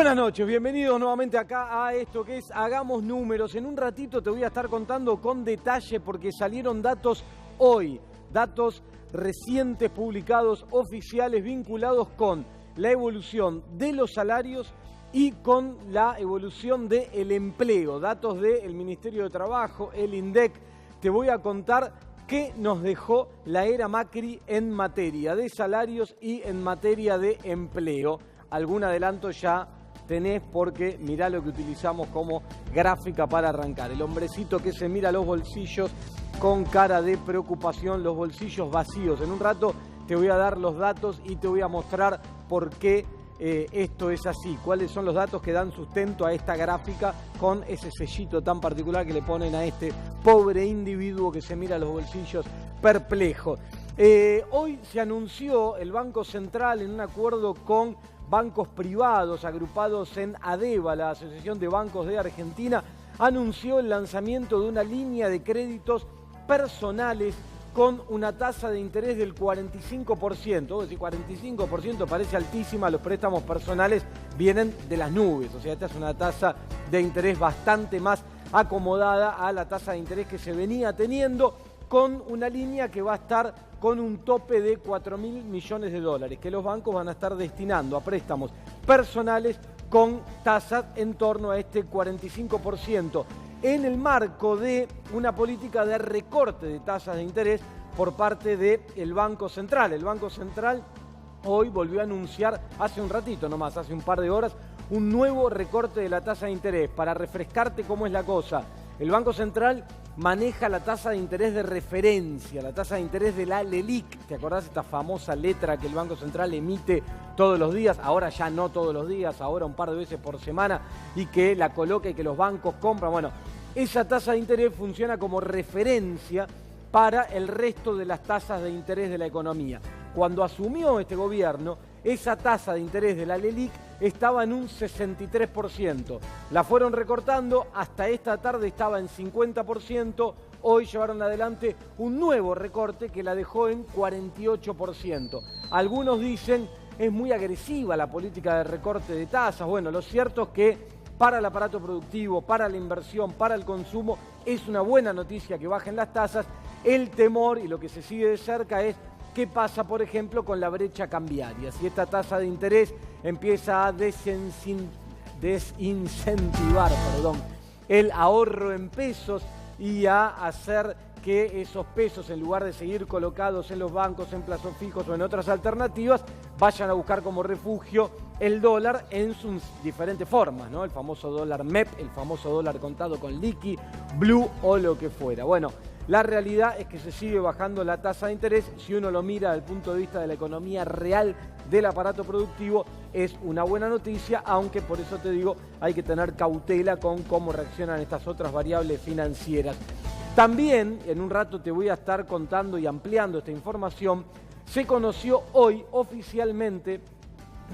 Buenas noches, bienvenidos nuevamente acá a esto que es Hagamos Números. En un ratito te voy a estar contando con detalle porque salieron datos hoy, datos recientes publicados, oficiales, vinculados con la evolución de los salarios y con la evolución del empleo, datos del Ministerio de Trabajo, el INDEC. Te voy a contar qué nos dejó la era Macri en materia de salarios y en materia de empleo. Algún adelanto ya tenés porque mirá lo que utilizamos como gráfica para arrancar. El hombrecito que se mira los bolsillos con cara de preocupación, los bolsillos vacíos. En un rato te voy a dar los datos y te voy a mostrar por qué esto es así. Cuáles son los datos que dan sustento a esta gráfica con ese sellito tan particular que le ponen a este pobre individuo que se mira los bolsillos perplejo. Hoy se anunció el Banco Central en un acuerdo con bancos privados agrupados en ADEBA, la Asociación de Bancos de Argentina, anunció el lanzamiento de una línea de créditos personales con una tasa de interés del 45%. Si 45% parece altísima, los préstamos personales vienen de las nubes. O sea, esta es una tasa de interés bastante más acomodada a la tasa de interés que se venía teniendo, con una línea que va a estar con un tope de 4.000 millones de dólares, que los bancos van a estar destinando a préstamos personales con tasas en torno a este 45%, en el marco de una política de recorte de tasas de interés por parte del Banco Central. El Banco Central hoy volvió a anunciar, hace un ratito nomás, hace un par de horas, un nuevo recorte de la tasa de interés. Para refrescarte cómo es la cosa, el Banco Central maneja la tasa de interés de referencia, la tasa de interés de la LELIQ. ¿Te acordás esta famosa letra que el Banco Central emite todos los días? Ahora ya no todos los días, ahora un par de veces por semana, y que la coloca y que los bancos compran. Bueno, esa tasa de interés funciona como referencia para el resto de las tasas de interés de la economía. Cuando asumió este gobierno, esa tasa de interés de la LELIQ estaba en un 63%. La fueron recortando, hasta esta tarde estaba en 50%. Hoy llevaron adelante un nuevo recorte que la dejó en 48%. Algunos dicen es muy agresiva la política de recorte de tasas. Bueno, lo cierto es que para el aparato productivo, para la inversión, para el consumo, es una buena noticia que bajen las tasas. El temor y lo que se sigue de cerca es qué pasa, por ejemplo, con la brecha cambiaria. Si esta tasa de interés empieza a desincentivar el ahorro en pesos y a hacer que esos pesos, en lugar de seguir colocados en los bancos, en plazos fijos o en otras alternativas, vayan a buscar como refugio el dólar en sus diferentes formas, ¿no? El famoso dólar MEP, el famoso dólar contado con liqui, blue o lo que fuera. Bueno, la realidad es que se sigue bajando la tasa de interés. Si uno lo mira desde el punto de vista de la economía real del aparato productivo, es una buena noticia, aunque por eso te digo, hay que tener cautela con cómo reaccionan estas otras variables financieras. También, en un rato te voy a estar contando y ampliando esta información, se conoció hoy oficialmente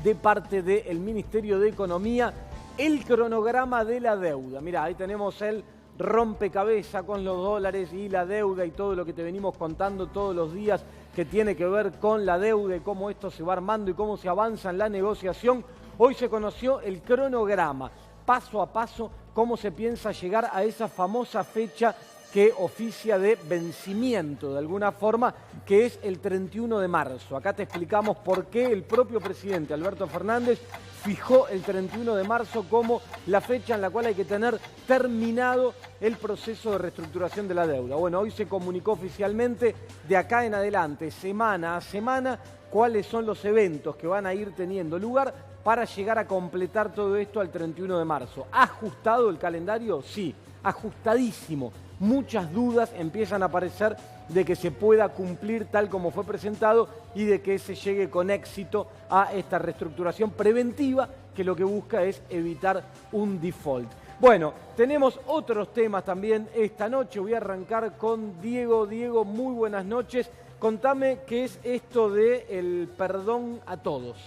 de parte del Ministerio de Economía el cronograma de la deuda. Mirá, ahí tenemos el rompecabezas con los dólares y la deuda y todo lo que te venimos contando todos los días que tiene que ver con la deuda y cómo esto se va armando y cómo se avanza en la negociación. Hoy se conoció el cronograma, paso a paso, cómo se piensa llegar a esa famosa fecha que oficia de vencimiento, de alguna forma, que es el 31 de marzo. Acá te explicamos por qué el propio presidente Alberto Fernández fijó el 31 de marzo como la fecha en la cual hay que tener terminado el proceso de reestructuración de la deuda. Bueno, hoy se comunicó oficialmente de acá en adelante, semana a semana, cuáles son los eventos que van a ir teniendo lugar para llegar a completar todo esto al 31 de marzo. ¿Ajustado el calendario? Sí, ajustadísimo. Muchas dudas empiezan a aparecer de que se pueda cumplir tal como fue presentado y de que se llegue con éxito a esta reestructuración preventiva que lo que busca es evitar un default. Bueno, tenemos otros temas también esta noche. Voy a arrancar con Diego. Diego, muy buenas noches. Contame qué es esto del perdón a todos.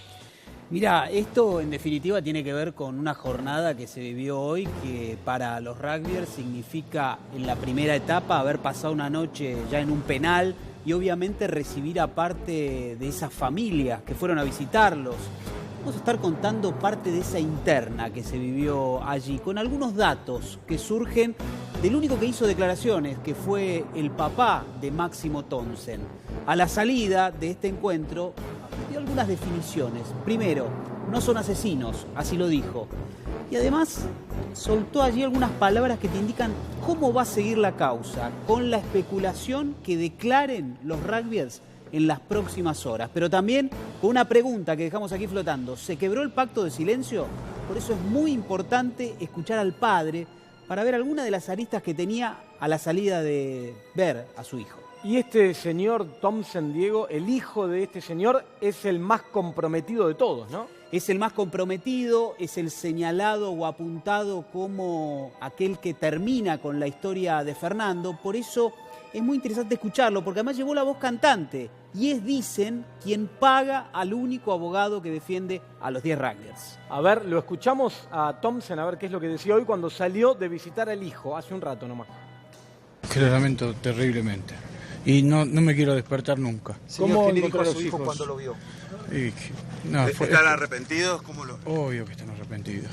Mirá, esto en definitiva tiene que ver con una jornada que se vivió hoy que para los rugbyers significa en la primera etapa haber pasado una noche ya en un penal y obviamente recibir a parte de esas familias que fueron a visitarlos. Vamos a estar contando parte de esa interna que se vivió allí, con algunos datos que surgen del único que hizo declaraciones, que fue el papá de Máximo Thomsen. A la salida de este encuentro dio algunas definiciones. Primero, no son asesinos, así lo dijo. Y además soltó allí algunas palabras que te indican cómo va a seguir la causa, con la especulación que declaren los rugbyers en las próximas horas. Pero también con una pregunta que dejamos aquí flotando. ¿Se quebró el pacto de silencio? Por eso es muy importante escuchar al padre para ver alguna de las aristas que tenía a la salida de ver a su hijo. Y este señor Thomsen, Diego, el hijo de este señor, es el más comprometido de todos, ¿no? Es el más comprometido, es el señalado o apuntado como aquel que termina con la historia de Fernando. Por eso es muy interesante escucharlo, porque además llevó la voz cantante. Y es, dicen, quien paga al único abogado que defiende a los 10 rugbyers. A ver, lo escuchamos a Thomsen, a ver qué es lo que decía hoy cuando salió de visitar al hijo, hace un rato nomás. Que lo lamento terriblemente. Y no me quiero despertar nunca. Señor, ¿qué le dijo a su hijo cuando lo vio? ¿Están arrepentidos? ¿Cómo lo...? Obvio que están arrepentidos.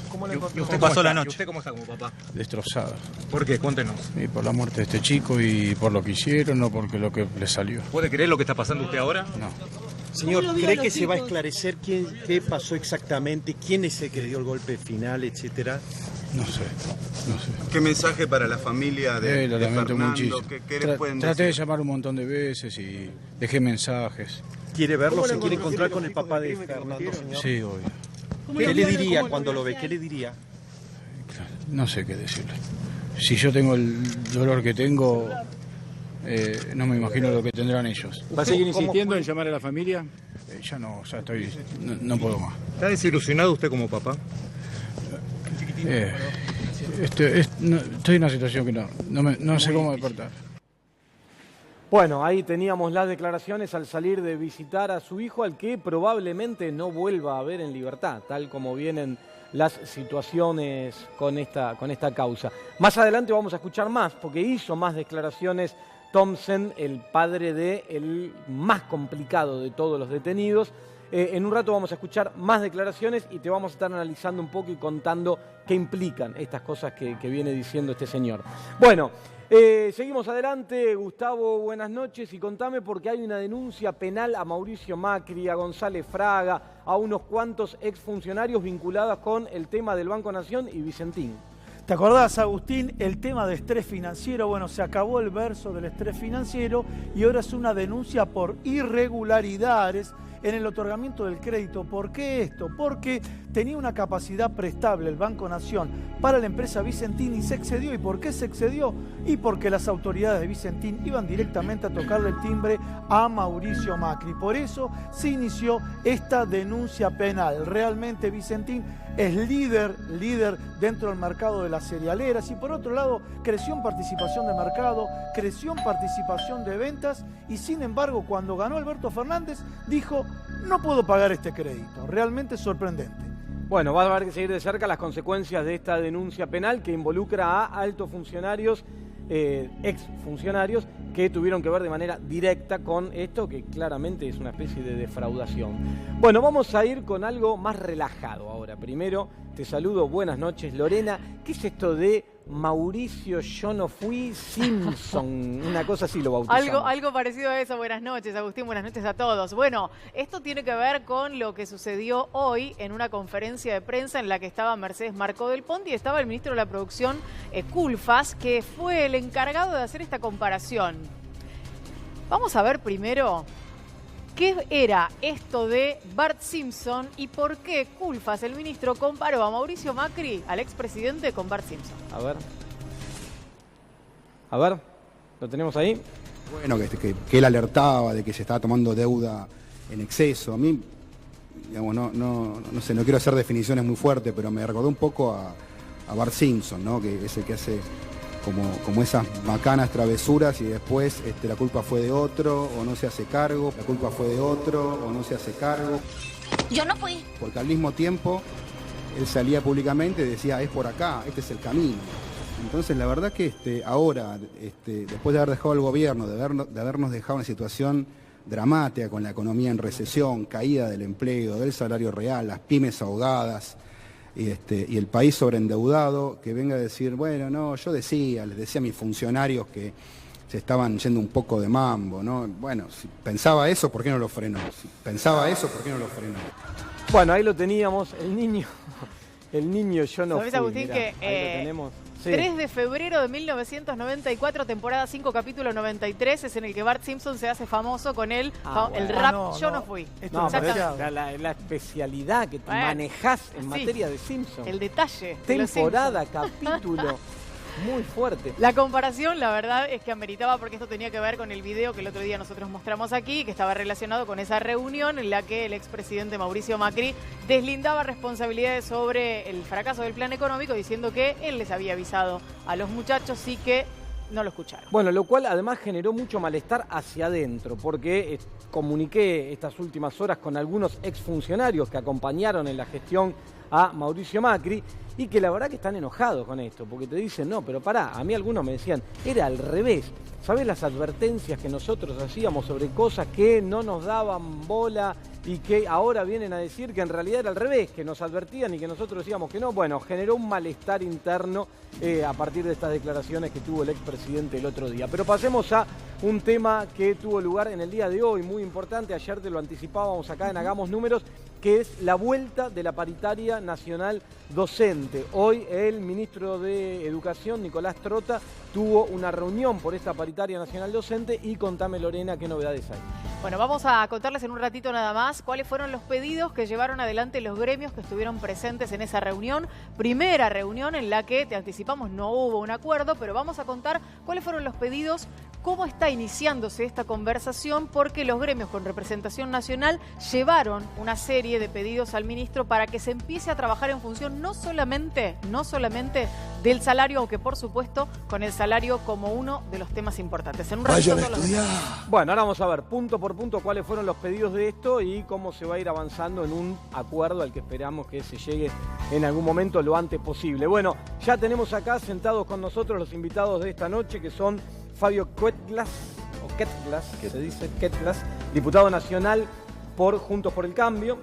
¿Y usted pasó la noche? ¿Usted cómo está como papá? Destrozado. ¿Por qué? Cuéntenos. Y por la muerte de este chico y por lo que hicieron, no porque lo que le salió. ¿Puede creer lo que está pasando usted ahora? No. Señor, ¿cree que se va a esclarecer qué pasó exactamente? ¿Quién es el que dio el golpe final, etcétera? No sé. ¿Qué mensaje para la familia de Lo lamento Fernando? muchísimo. ¿Qué les pueden Traté de decir? llamar un montón de veces y dejé mensajes. ¿Quiere verlo? ¿Se quiere encontrar con el papá de Fernando, señor? Sí, obvio. ¿Qué le diría cuando lo ve? ¿Qué le diría? No sé qué decirle. Si yo tengo el dolor que tengo, no me imagino lo que tendrán ellos. ¿Va a seguir insistiendo en llamar a la familia? Ya estoy, no puedo más. ¿Está desilusionado usted como papá? Estoy en una situación que no sé cómo despertar. Bueno, ahí teníamos las declaraciones al salir de visitar a su hijo, al que probablemente no vuelva a ver en libertad, tal como vienen las situaciones con esta causa. Más adelante vamos a escuchar más, porque hizo más declaraciones Thomsen, el padre del más complicado de todos los detenidos. En un rato vamos a escuchar más declaraciones y te vamos a estar analizando un poco y contando qué implican estas cosas que viene diciendo este señor. Bueno, seguimos adelante. Gustavo, buenas noches y contame porque hay una denuncia penal a Mauricio Macri, a González Fraga, a unos cuantos exfuncionarios vinculados con el tema del Banco Nación y Vicentín. ¿Te acordás, Agustín, el tema de estrés financiero? Bueno, se acabó el verso del estrés financiero y ahora es una denuncia por irregularidades en el otorgamiento del crédito. ¿Por qué esto? Porque tenía una capacidad prestable el Banco Nación para la empresa Vicentín y se excedió. ¿Y por qué se excedió? Y porque las autoridades de Vicentín iban directamente a tocarle el timbre a Mauricio Macri. Por eso se inició esta denuncia penal. Realmente Vicentín es líder dentro del mercado de las cerealeras y por otro lado creció en participación de mercado, creció en participación de ventas y sin embargo cuando ganó Alberto Fernández dijo no puedo pagar este crédito. Realmente sorprendente. Bueno, va a haber que seguir de cerca las consecuencias de esta denuncia penal que involucra a altos funcionarios, exfuncionarios, que tuvieron que ver de manera directa con esto, que claramente es una especie de defraudación. Bueno, vamos a ir con algo más relajado ahora. Primero, te saludo, buenas noches, Lorena. ¿Qué es esto de Mauricio Yo No Fui Simpson? Una cosa así lo bautizamos. Algo parecido a eso. Buenas noches, Agustín, buenas noches a todos. Bueno, esto tiene que ver con lo que sucedió hoy en una conferencia de prensa en la que estaba Mercedes Marcó del Pont y estaba el ministro de la Producción, Culfas, que fue el encargado de hacer esta comparación. Vamos a ver primero qué era esto de Bart Simpson y por qué Culfas, el ministro, comparó a Mauricio Macri, al expresidente, con Bart Simpson. A ver, ¿lo tenemos ahí? Bueno, que él alertaba de que se estaba tomando deuda en exceso. A mí, digamos, no sé, no quiero hacer definiciones muy fuertes, pero me recordó un poco a Bart Simpson, ¿no? Que es el que hace como esas bacanas travesuras y después la culpa fue de otro o no se hace cargo, la culpa fue de otro o no se hace cargo. Yo no fui. Porque al mismo tiempo él salía públicamente y decía, es por acá, este es el camino. Entonces la verdad que ahora, después de haber dejado el gobierno, de habernos dejado en una situación dramática, con la economía en recesión, caída del empleo, del salario real, las pymes ahogadas y el país sobreendeudado, que venga a decir, bueno, no, yo les decía a mis funcionarios que se estaban yendo un poco de mambo, ¿no? Bueno, si pensaba eso, ¿por qué no lo frenó? Si pensaba eso, ¿por qué no lo frenó? Bueno, ahí lo teníamos, el niño yo no fui. ¿Sabés, Agustín, mirá, que ahí lo tenemos? Sí. 3 de febrero de 1994, temporada 5, capítulo 93, es en el que Bart Simpson se hace famoso con el rap Yo no fui. No, pero es la especialidad que manejás en materia de Simpson. El detalle. Temporada, capítulo. Muy fuerte. La comparación, la verdad, es que ameritaba, porque esto tenía que ver con el video que el otro día nosotros mostramos aquí, que estaba relacionado con esa reunión en la que el expresidente Mauricio Macri deslindaba responsabilidades sobre el fracaso del plan económico, diciendo que él les había avisado a los muchachos y que no lo escucharon. Bueno, lo cual además generó mucho malestar hacia adentro, porque comuniqué estas últimas horas con algunos exfuncionarios que acompañaron en la gestión a Mauricio Macri y que la verdad que están enojados con esto, porque te dicen, no, pero pará, a mí algunos me decían, era al revés. ¿Sabés las advertencias que nosotros hacíamos sobre cosas que no nos daban bola y que ahora vienen a decir que en realidad era al revés, que nos advertían y que nosotros decíamos que no? Bueno, generó un malestar interno a partir de estas declaraciones que tuvo el expresidente el otro día. Pero pasemos a un tema que tuvo lugar en el día de hoy, muy importante. Ayer te lo anticipábamos acá en Hagamos Números, que es la vuelta de la paritaria nacional docente. Hoy el ministro de Educación, Nicolás Trota, tuvo una reunión por esta paritaria nacional docente y contame, Lorena, qué novedades hay. Bueno, vamos a contarles en un ratito nada más cuáles fueron los pedidos que llevaron adelante los gremios que estuvieron presentes en esa reunión. Primera reunión en la que, te anticipamos, no hubo un acuerdo, pero vamos a contar cuáles fueron los pedidos, cómo está iniciándose esta conversación, porque los gremios con representación nacional llevaron una serie de pedidos al ministro para que se empiece a trabajar en función no solamente del salario, aunque por supuesto con el salario como uno de los temas importantes. En un ratito Bueno, ahora vamos a ver punto por punto cuáles fueron los pedidos de esto y cómo se va a ir avanzando en un acuerdo al que esperamos que se llegue en algún momento lo antes posible. Bueno, ya tenemos acá sentados con nosotros los invitados de esta noche, que son Fabio Quetglas, que se dice Quetglas, diputado nacional por Juntos por el Cambio,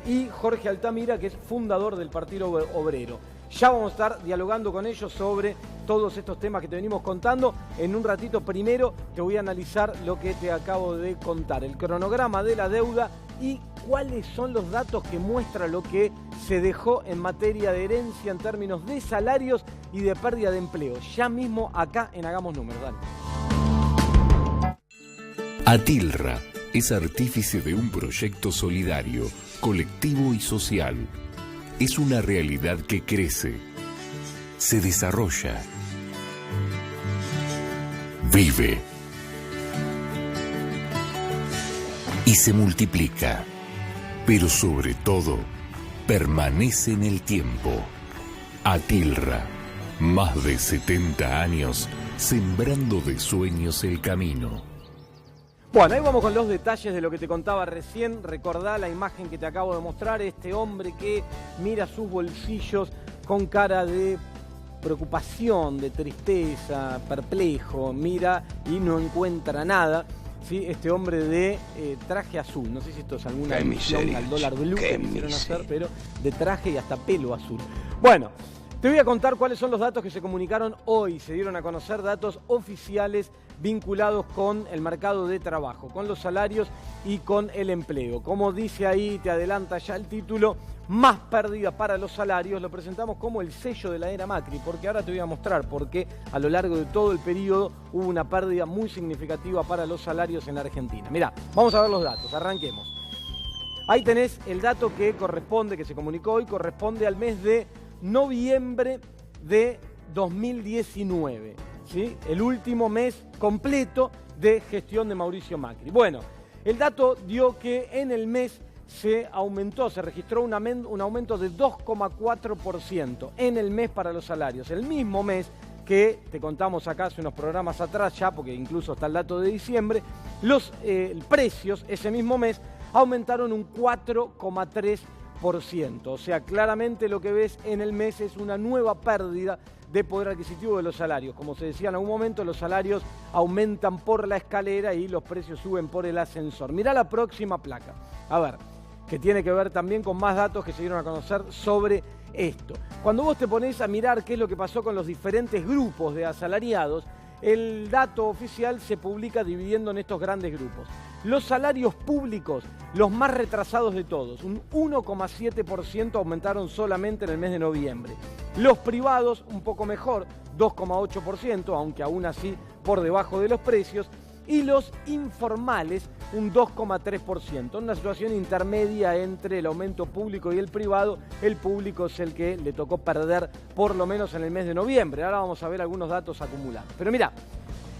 y Jorge Altamira, que es fundador del Partido Obrero. Ya vamos a estar dialogando con ellos sobre todos estos temas que te venimos contando. En un ratito primero te voy a analizar lo que te acabo de contar, el cronograma de la deuda y cuáles son los datos que muestra lo que se dejó en materia de herencia en términos de salarios y de pérdida de empleo. Ya mismo acá en Hagamos Números. Dale. Atilra es artífice de un proyecto solidario, colectivo y social. Es una realidad que crece, se desarrolla, vive y se multiplica, pero sobre todo permanece en el tiempo. Atilra, más de 70 años sembrando de sueños el camino. Bueno, ahí vamos con los detalles de lo que te contaba recién. Recordá la imagen que te acabo de mostrar, este hombre que mira sus bolsillos con cara de preocupación, de tristeza, perplejo, mira y no encuentra nada. ¿Sí? Este hombre de traje azul, no sé si esto es alguna alusión al dólar blue que quisieron hacer, pero de traje y hasta pelo azul. Bueno, te voy a contar cuáles son los datos que se comunicaron hoy. Se dieron a conocer datos oficiales vinculados con el mercado de trabajo, con los salarios y con el empleo. Como dice ahí, te adelanta ya el título, más pérdida para los salarios. Lo presentamos como el sello de la era Macri, porque ahora te voy a mostrar por qué a lo largo de todo el periodo hubo una pérdida muy significativa para los salarios en la Argentina. Mirá, vamos a ver los datos, arranquemos. Ahí tenés el dato que corresponde, que se comunicó hoy, corresponde al mes de noviembre de 2019, ¿sí? El último mes completo de gestión de Mauricio Macri. Bueno, el dato dio que en el mes se registró un aumento de 2,4% en el mes para los salarios. El mismo mes que te contamos acá hace unos programas atrás ya, porque incluso está el dato de diciembre, los precios ese mismo mes aumentaron un 4,3%. O sea, claramente lo que ves en el mes es una nueva pérdida de poder adquisitivo de los salarios. Como se decía en algún momento, los salarios aumentan por la escalera y los precios suben por el ascensor. Mirá la próxima placa. A ver, que tiene que ver también con más datos que se dieron a conocer sobre esto. Cuando vos te ponés a mirar qué es lo que pasó con los diferentes grupos de asalariados, el dato oficial se publica dividiendo en estos grandes grupos. Los salarios públicos, los más retrasados de todos, un 1,7% aumentaron solamente en el mes de noviembre. Los privados, un poco mejor, 2,8%, aunque aún así por debajo de los precios. Y los informales, un 2,3%. Una situación intermedia entre el aumento público y el privado. El público es el que le tocó perder por lo menos en el mes de noviembre. Ahora vamos a ver algunos datos acumulados. Pero mirá,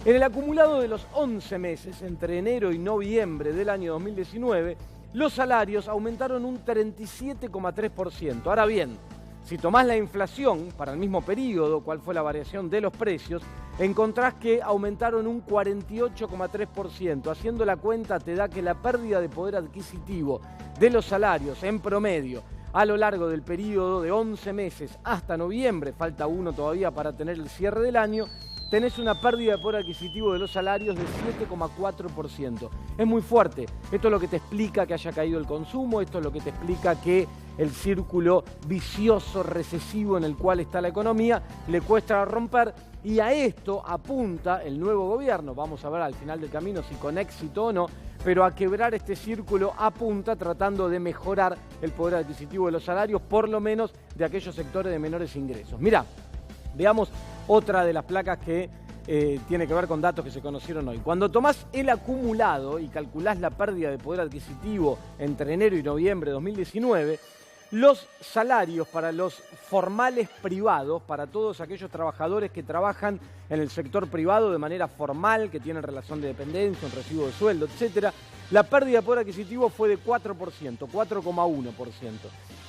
en el acumulado de los 11 meses, entre enero y noviembre del año 2019, los salarios aumentaron un 37,3%. Ahora bien, si tomás la inflación para el mismo periodo, cuál fue la variación de los precios, encontrás que aumentaron un 48,3%. Haciendo la cuenta te da que la pérdida de poder adquisitivo de los salarios en promedio a lo largo del periodo de 11 meses hasta noviembre, falta uno todavía para tener el cierre del año, tenés una pérdida de poder adquisitivo de los salarios de 7,4%. Es muy fuerte. Esto es lo que te explica que haya caído el consumo, esto es lo que te explica que el círculo vicioso, recesivo en el cual está la economía, le cuesta romper, y a esto apunta el nuevo gobierno. Vamos a ver al final del camino si con éxito o no, pero a quebrar este círculo apunta tratando de mejorar el poder adquisitivo de los salarios, por lo menos de aquellos sectores de menores ingresos. Mirá, veamos otra de las placas que tiene que ver con datos que se conocieron hoy. Cuando tomás el acumulado y calculás la pérdida de poder adquisitivo entre enero y noviembre de 2019, los salarios para los formales privados, para todos aquellos trabajadores que trabajan en el sector privado de manera formal, que tienen relación de dependencia, un recibo de sueldo, etc., la pérdida de poder adquisitivo fue de 4%, 4,1%.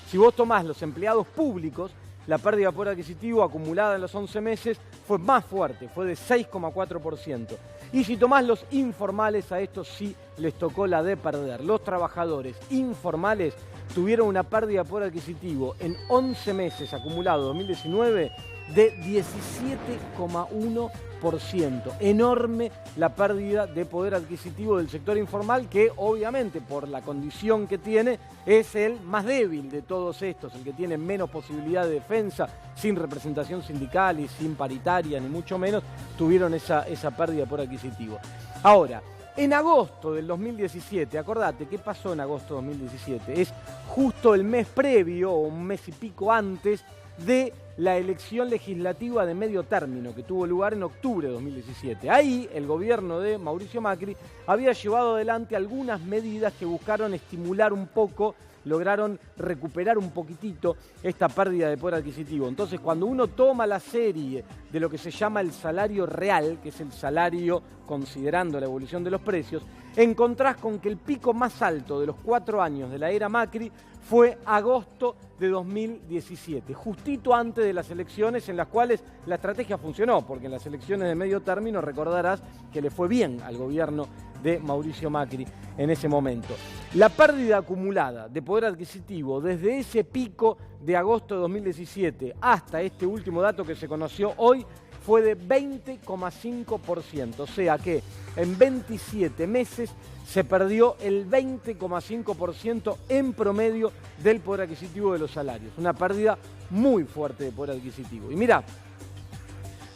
Si vos tomás los empleados públicos, la pérdida de poder adquisitivo acumulada en los 11 meses fue más fuerte, fue de 6,4%. Y si tomás los informales, a estos sí les tocó la de perder. Los trabajadores informales tuvieron una pérdida de poder adquisitivo en 11 meses acumulado 2019 de 17,1%. Enorme la pérdida de poder adquisitivo del sector informal, que obviamente por la condición que tiene es el más débil de todos estos, el que tiene menos posibilidad de defensa, sin representación sindical y sin paritaria ni mucho menos, tuvieron esa pérdida de poder adquisitivo. Ahora, en agosto del 2017, acordate, ¿qué pasó en agosto de 2017? Es justo el mes previo, o un mes y pico antes, de la elección legislativa de medio término que tuvo lugar en octubre de 2017. Ahí el gobierno de Mauricio Macri había llevado adelante algunas medidas que buscaron estimular un poco, lograron recuperar un poquitito esta pérdida de poder adquisitivo. Entonces, cuando uno toma la serie de lo que se llama el salario real, que es el salario considerando la evolución de los precios, encontrás con que el pico más alto de los 4 años de la era Macri fue agosto de 2017, justito antes de las elecciones en las cuales la estrategia funcionó, porque en las elecciones de medio término recordarás que le fue bien al gobierno de Mauricio Macri en ese momento. La pérdida acumulada de poder adquisitivo desde ese pico de agosto de 2017 hasta este último dato que se conoció hoy fue de 20,5%, o sea que en 27 meses se perdió el 20,5% en promedio del poder adquisitivo de los salarios. Una pérdida muy fuerte de poder adquisitivo. Y mirá,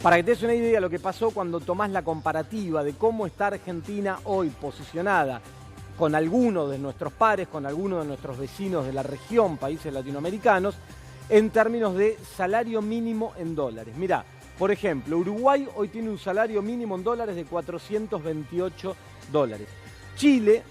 para que te des una idea de lo que pasó cuando tomás la comparativa de cómo está Argentina hoy posicionada con algunos de nuestros pares, con algunos de nuestros vecinos de la región, países latinoamericanos, en términos de salario mínimo en dólares. Mirá, por ejemplo, Uruguay hoy tiene un salario mínimo en dólares de $428. Chile,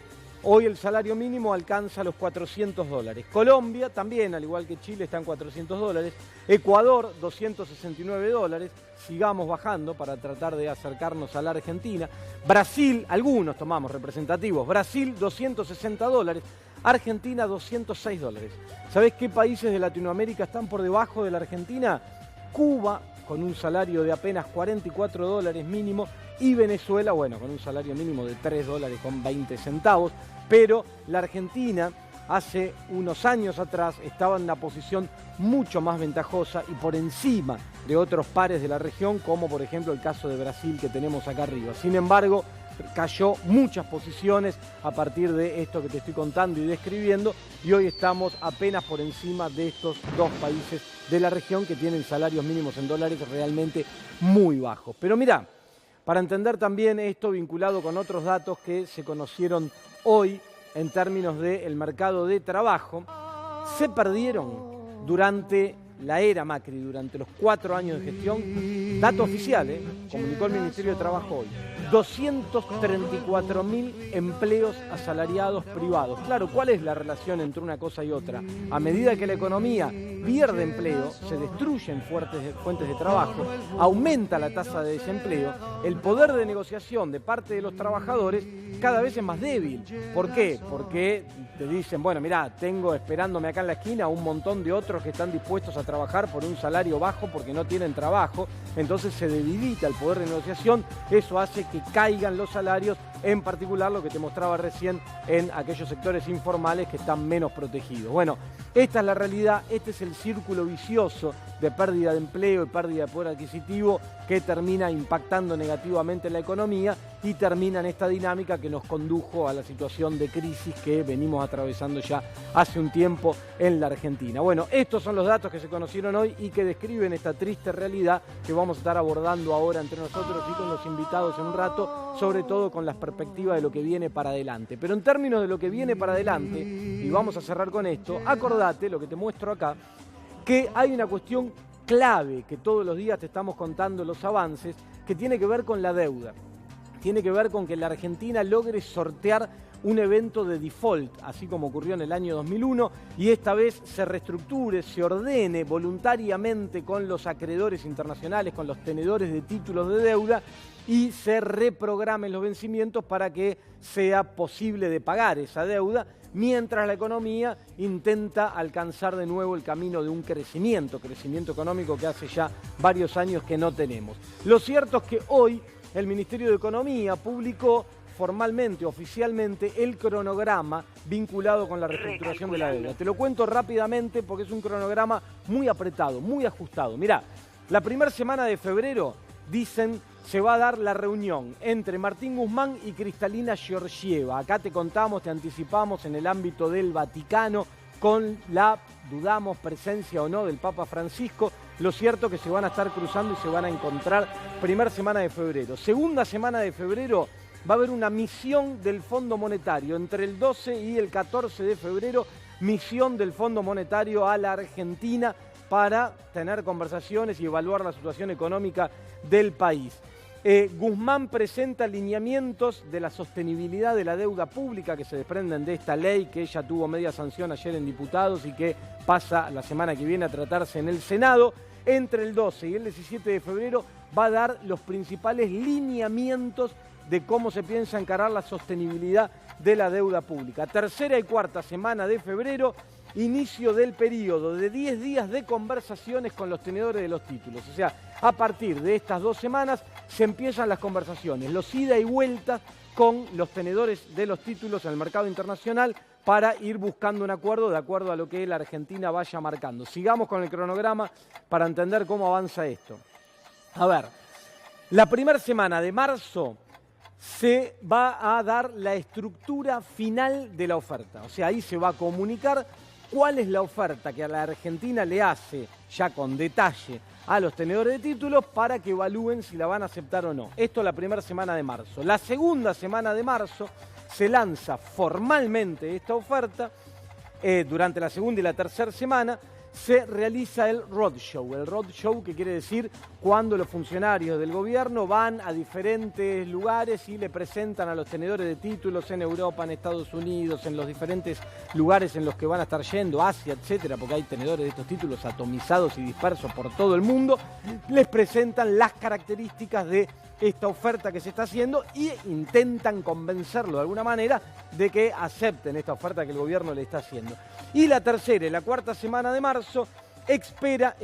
hoy el salario mínimo alcanza los $400. Colombia también, al igual que Chile, está en $400. Ecuador, $269. Sigamos bajando para tratar de acercarnos a la Argentina. Brasil, algunos tomamos representativos. Brasil, $260. Argentina, $206. ¿Sabés qué países de Latinoamérica están por debajo de la Argentina? Cuba, con un salario de apenas $44 mínimo, y Venezuela, bueno, con un salario mínimo de $3.20, pero la Argentina hace unos años atrás estaba en una posición mucho más ventajosa y por encima de otros pares de la región, como por ejemplo el caso de Brasil que tenemos acá arriba. Sin embargo, cayó muchas posiciones a partir de esto que te estoy contando y describiendo, y hoy estamos apenas por encima de estos dos países de la región que tienen salarios mínimos en dólares realmente muy bajos. Pero mirá, para entender también esto vinculado con otros datos que se conocieron hoy en términos del mercado de trabajo, se perdieron durante la era Macri, durante los 4 años de gestión, dato oficial, comunicó el Ministerio de Trabajo hoy, 234.000 empleos asalariados privados. Claro, ¿cuál es la relación entre una cosa y otra? A medida que la economía pierde empleo, se destruyen fuentes de trabajo, aumenta la tasa de desempleo, el poder de negociación de parte de los trabajadores cada vez es más débil. ¿Por qué? Porque te dicen, bueno, mirá, tengo esperándome acá en la esquina un montón de otros que están dispuestos a trabajar por un salario bajo porque no tienen trabajo, entonces se debilita el poder de negociación, eso hace que caigan los salarios, en particular lo que te mostraba recién en aquellos sectores informales que están menos protegidos. Bueno, esta es la realidad, este es el círculo vicioso de pérdida de empleo y pérdida de poder adquisitivo que termina impactando negativamente en la economía y termina en esta dinámica que nos condujo a la situación de crisis que venimos atravesando ya hace un tiempo en la Argentina. Bueno, estos son los datos que se conocieron hoy y que describen esta triste realidad que vamos a estar abordando ahora entre nosotros y con los invitados en un rato, sobre todo con las perspectivas de lo que viene para adelante. Pero en términos de lo que viene para adelante, y vamos a cerrar con esto, acordate lo que te muestro acá, que hay una cuestión clave que todos los días te estamos contando los avances, que tiene que ver con la deuda. Tiene que ver con que la Argentina logre sortear un evento de default, así como ocurrió en el año 2001, y esta vez se reestructure, se ordene voluntariamente con los acreedores internacionales, con los tenedores de títulos de deuda, y se reprogramen los vencimientos para que sea posible de pagar esa deuda, mientras la economía intenta alcanzar de nuevo el camino de un crecimiento económico que hace ya varios años que no tenemos. Lo cierto es que hoy el Ministerio de Economía publicó formalmente, oficialmente, el cronograma vinculado con la reestructuración de la deuda. Te lo cuento rápidamente porque es un cronograma muy apretado, muy ajustado. Mirá, la primera semana de febrero, dicen, se va a dar la reunión entre Martín Guzmán y Cristalina Georgieva. Acá te contamos, te anticipamos en el ámbito del Vaticano, con la, dudamos, presencia o no del Papa Francisco. Lo cierto es que se van a estar cruzando y se van a encontrar primera semana de febrero. Segunda semana de febrero va a haber una misión del Fondo Monetario. Entre el 12 y el 14 de febrero, misión del Fondo Monetario a la Argentina para tener conversaciones y evaluar la situación económica del país. Guzmán presenta lineamientos de la sostenibilidad de la deuda pública que se desprenden de esta ley que ya tuvo media sanción ayer en diputados y que pasa la semana que viene a tratarse en el Senado. Entre el 12 y el 17 de febrero va a dar los principales lineamientos de cómo se piensa encarar la sostenibilidad de la deuda pública. Tercera y cuarta semana de febrero, inicio del periodo de 10 días de conversaciones con los tenedores de los títulos. O sea, a partir de estas 2 semanas se empiezan las conversaciones, los ida y vuelta con los tenedores de los títulos en el mercado internacional para ir buscando un acuerdo de acuerdo a lo que la Argentina vaya marcando. Sigamos con el cronograma para entender cómo avanza esto. A ver, la primera semana de marzo se va a dar la estructura final de la oferta. O sea, ahí se va a comunicar cuál es la oferta que a la Argentina le hace, ya con detalle, a los tenedores de títulos para que evalúen si la van a aceptar o no. Esto es la primera semana de marzo. La segunda semana de marzo se lanza formalmente esta oferta. Durante la segunda y la tercera semana se realiza el roadshow. El roadshow, que quiere decir cuando los funcionarios del gobierno van a diferentes lugares y le presentan a los tenedores de títulos en Europa, en Estados Unidos, en los diferentes lugares en los que van a estar yendo, Asia, etcétera, porque hay tenedores de estos títulos atomizados y dispersos por todo el mundo, les presentan las características de esta oferta que se está haciendo y intentan convencerlo de alguna manera de que acepten esta oferta que el gobierno le está haciendo. Y la tercera y la cuarta semana de marzo expira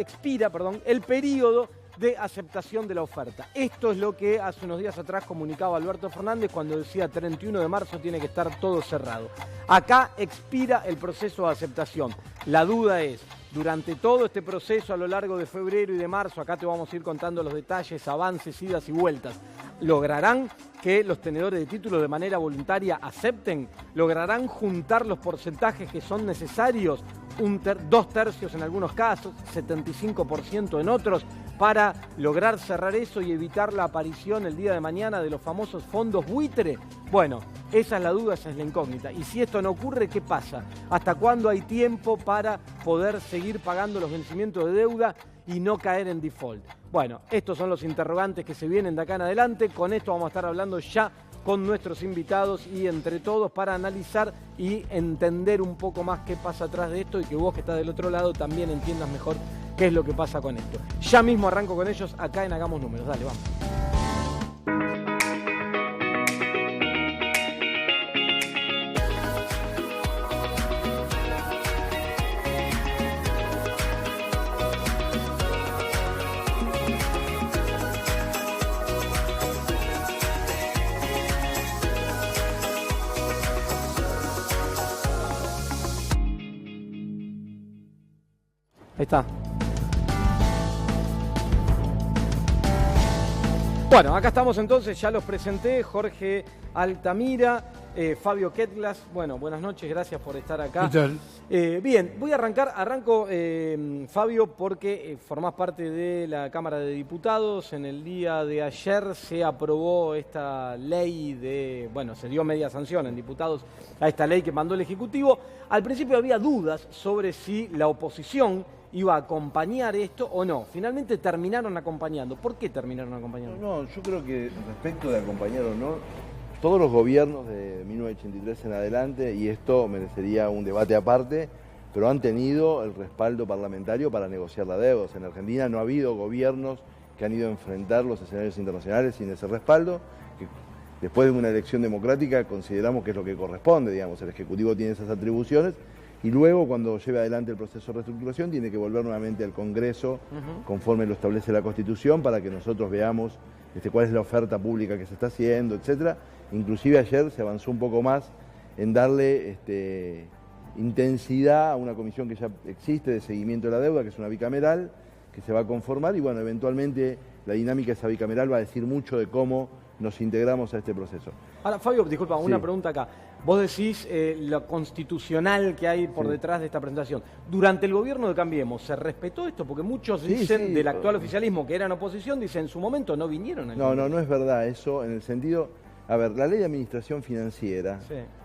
el periodo de aceptación de la oferta. Esto es lo que hace unos días atrás comunicaba Alberto Fernández cuando decía 31 de marzo tiene que estar todo cerrado. Acá expira el proceso de aceptación. La duda es, durante todo este proceso a lo largo de febrero y de marzo, acá te vamos a ir contando los detalles, avances, idas y vueltas, ¿lograrán que los tenedores de títulos de manera voluntaria acepten? ¿Lograrán juntar los porcentajes que son necesarios? 2/3 en algunos casos, 75% en otros, para lograr cerrar eso y evitar la aparición el día de mañana de los famosos fondos buitre. Bueno, esa es la duda, esa es la incógnita. Y si esto no ocurre, ¿qué pasa? ¿Hasta cuándo hay tiempo para poder seguir pagando los vencimientos de deuda y no caer en default? Bueno, estos son los interrogantes que se vienen de acá en adelante. Con esto vamos a estar hablando ya con nuestros invitados y entre todos para analizar y entender un poco más qué pasa atrás de esto y que vos que estás del otro lado también entiendas mejor qué es lo que pasa con esto. Ya mismo arranco con ellos acá en Hagamos Números. Dale, vamos. Ahí está. Bueno, acá estamos entonces, ya los presenté, Jorge Altamira, Fabio Ketglas. Bueno, buenas noches, gracias por estar acá. ¿Qué tal? Bien, arranco Fabio, porque formás parte de la Cámara de Diputados. En el día de ayer se aprobó esta ley se dio media sanción en diputados a esta ley que mandó el Ejecutivo. Al principio había dudas sobre si la oposición iba a acompañar esto o no. Finalmente terminaron acompañando. ¿Por qué terminaron acompañando? No, yo creo que respecto de acompañar o no, todos los gobiernos de 1983 en adelante, y esto merecería un debate aparte, pero han tenido el respaldo parlamentario para negociar la deuda. En Argentina no ha habido gobiernos que han ido a enfrentar los escenarios internacionales sin ese respaldo, que después de una elección democrática consideramos que es lo que corresponde, digamos, el Ejecutivo tiene esas atribuciones, y luego cuando lleve adelante el proceso de reestructuración tiene que volver nuevamente al Congreso, conforme lo establece la Constitución, para que nosotros veamos cuál es la oferta pública que se está haciendo, etcétera. Inclusive ayer se avanzó un poco más en darle intensidad a una comisión que ya existe de seguimiento de la deuda, que es una bicameral, que se va a conformar, y bueno, eventualmente la dinámica de esa bicameral va a decir mucho de cómo nos integramos a este proceso. Ahora, Fabio, disculpa, una pregunta acá. Vos decís lo constitucional que hay por detrás de esta presentación. Durante el gobierno de Cambiemos, ¿se respetó esto? Porque muchos dicen del actual oficialismo que eran oposición, dicen en su momento no vinieron aquí. No es verdad eso, en el sentido... A ver, la ley de administración financiera,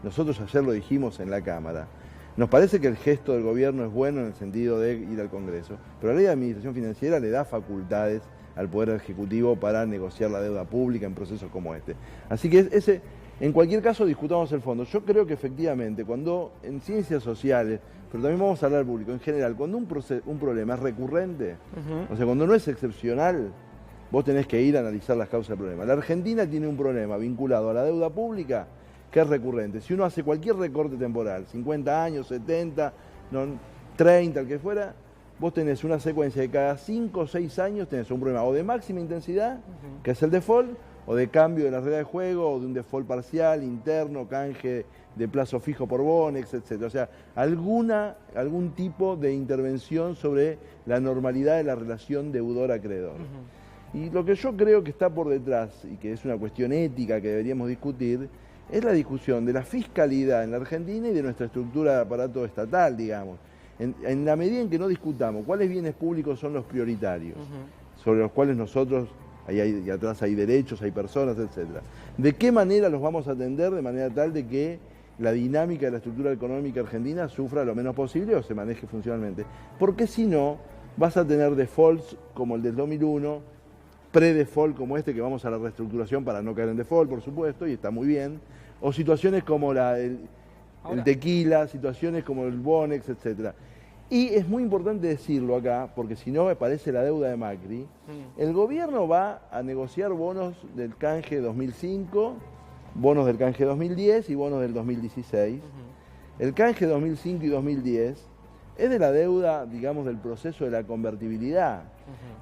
nosotros ayer lo dijimos en la Cámara, nos parece que el gesto del gobierno es bueno en el sentido de ir al Congreso, pero la ley de administración financiera le da facultades al Poder Ejecutivo para negociar la deuda pública en procesos como este. Así que en cualquier caso discutamos el fondo. Yo creo que efectivamente cuando en ciencias sociales, pero también vamos a hablar público en general, cuando un problema es recurrente, o sea, cuando no es excepcional, vos tenés que ir a analizar las causas del problema. La Argentina tiene un problema vinculado a la deuda pública que es recurrente. Si uno hace cualquier recorte temporal, 50 años, 70, 30, el que fuera, vos tenés una secuencia de cada 5 o 6 años tenés un problema o de máxima intensidad, que es el default, o de cambio de la regla de juego, o de un default parcial, interno, canje de plazo fijo por Bonex, etc. O sea, algún tipo de intervención sobre la normalidad de la relación deudor-acreedor. Y lo que yo creo que está por detrás, y que es una cuestión ética que deberíamos discutir, es la discusión de la fiscalidad en la Argentina y de nuestra estructura de aparato estatal, digamos. En la medida en que no discutamos cuáles bienes públicos son los prioritarios, sobre los cuales nosotros, ahí atrás hay derechos, hay personas, etc. ¿De qué manera los vamos a atender de manera tal de que la dinámica de la estructura económica argentina sufra lo menos posible o se maneje funcionalmente? Porque si no, vas a tener defaults como el del 2001, pre-default como este, que vamos a la reestructuración para no caer en default, por supuesto, y está muy bien, o situaciones como el tequila, situaciones como el Bonex, etc. Y es muy importante decirlo acá, porque si no me parece la deuda de Macri, el gobierno va a negociar bonos del canje 2005, bonos del canje 2010 y bonos del 2016. El canje 2005 y 2010 es de la deuda, digamos, del proceso de la convertibilidad.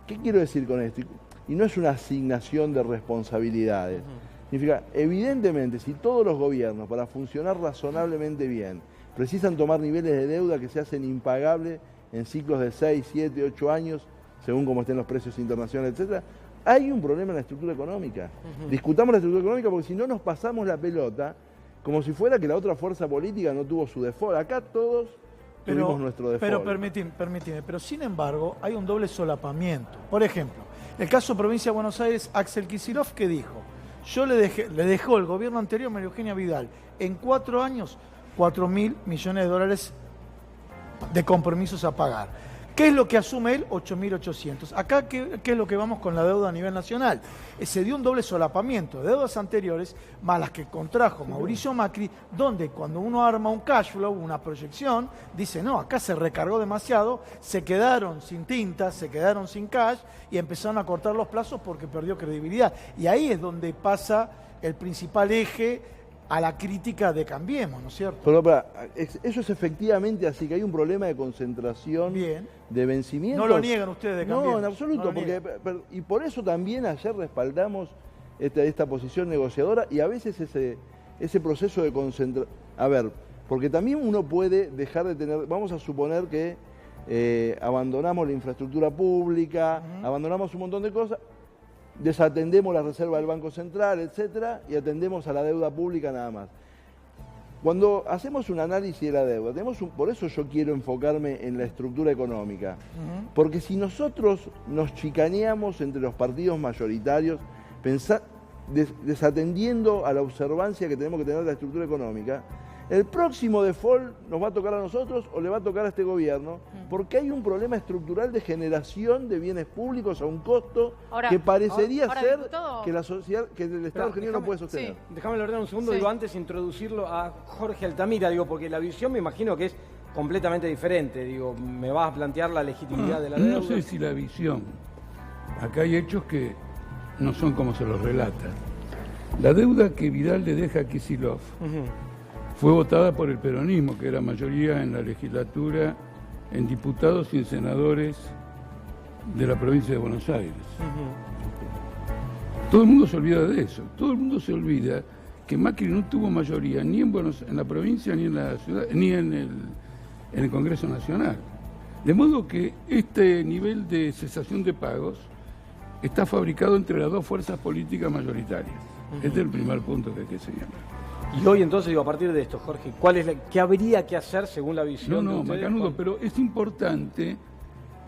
¿Qué quiero decir con esto? Y no es una asignación de responsabilidades. Significa, evidentemente, si todos los gobiernos, para funcionar razonablemente bien, precisan tomar niveles de deuda que se hacen impagables en ciclos de 6, 7, 8 años, según cómo estén los precios internacionales, etc. Hay un problema en la estructura económica. Discutamos la estructura económica porque si no nos pasamos la pelota como si fuera que la otra fuerza política no tuvo su default. Acá todos tuvimos nuestro default. Pero permíteme, pero sin embargo hay un doble solapamiento. Por ejemplo, el caso Provincia de Buenos Aires, Axel Kicillof, que dijo, yo le dejó el gobierno anterior, María Eugenia Vidal, en 4 años, 4.000 millones de dólares de compromisos a pagar. ¿Qué es lo que asume él? 8.800. Acá, ¿qué es lo que vamos con la deuda a nivel nacional? Se dio un doble solapamiento de deudas anteriores más las que contrajo Mauricio Macri, donde cuando uno arma un cash flow, una proyección, dice, no, acá se recargó demasiado, se quedaron sin tinta, se quedaron sin cash y empezaron a cortar los plazos porque perdió credibilidad. Y ahí es donde pasa el principal eje a la crítica de Cambiemos, ¿no es cierto? Pero eso es efectivamente así, que hay un problema de concentración, de vencimiento. No lo niegan ustedes de Cambiemos. No, en absoluto, y por eso también ayer respaldamos esta posición negociadora y a veces ese proceso de concentración. A ver, porque también uno puede dejar de tener, vamos a suponer que abandonamos la infraestructura pública, abandonamos un montón de cosas, desatendemos la reserva del Banco Central, etcétera, y atendemos a la deuda pública nada más. Cuando hacemos un análisis de la deuda, por eso yo quiero enfocarme en la estructura económica, porque si nosotros nos chicaneamos entre los partidos mayoritarios, desatendiendo a la observancia que tenemos que tener de la estructura económica, el próximo default nos va a tocar a nosotros o le va a tocar a este gobierno, porque hay un problema estructural de generación de bienes públicos a un costo que parecería ser que la sociedad, que el Estado argentino no puede sostener. Sí, déjame ordenar un segundo, digo, antes de introducirlo a Jorge Altamira, digo, porque la visión me imagino que es completamente diferente, digo, me vas a plantear la legitimidad de la deuda. No sé si la visión, acá hay hechos que no son como se los relatan. La deuda que Vidal le deja a Kicillof fue votada por el peronismo, que era mayoría en la legislatura, en diputados y en senadores de la provincia de Buenos Aires. Todo el mundo se olvida de eso. Todo el mundo se olvida que Macri no tuvo mayoría ni en la provincia, ni en la ciudad, ni en el Congreso Nacional. De modo que este nivel de cesación de pagos está fabricado entre las dos fuerzas políticas mayoritarias. Este es el primer punto que hay que señalar. Y hoy entonces, digo, a partir de esto, Jorge, ¿qué habría que hacer según la visión de ustedes? Macanudo, pero es importante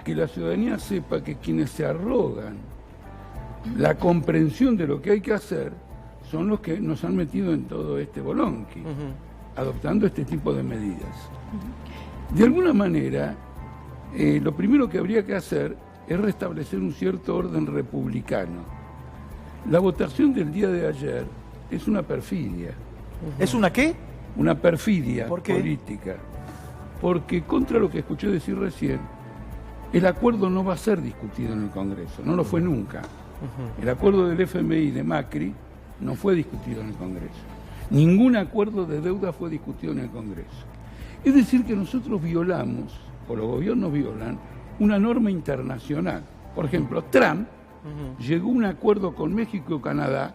que la ciudadanía sepa que quienes se arrogan la comprensión de lo que hay que hacer son los que nos han metido en todo este bolonqui, adoptando este tipo de medidas. De alguna manera, lo primero que habría que hacer es restablecer un cierto orden republicano. La votación del día de ayer es una perfidia. ¿Es una qué? Una perfidia política. Porque contra lo que escuché decir recién, el acuerdo no va a ser discutido en el Congreso, no lo fue nunca. El acuerdo del FMI de Macri no fue discutido en el Congreso. Ningún acuerdo de deuda fue discutido en el Congreso. Es decir, que nosotros violamos, o los gobiernos violan, una norma internacional. Por ejemplo, Trump llegó a un acuerdo con México y Canadá,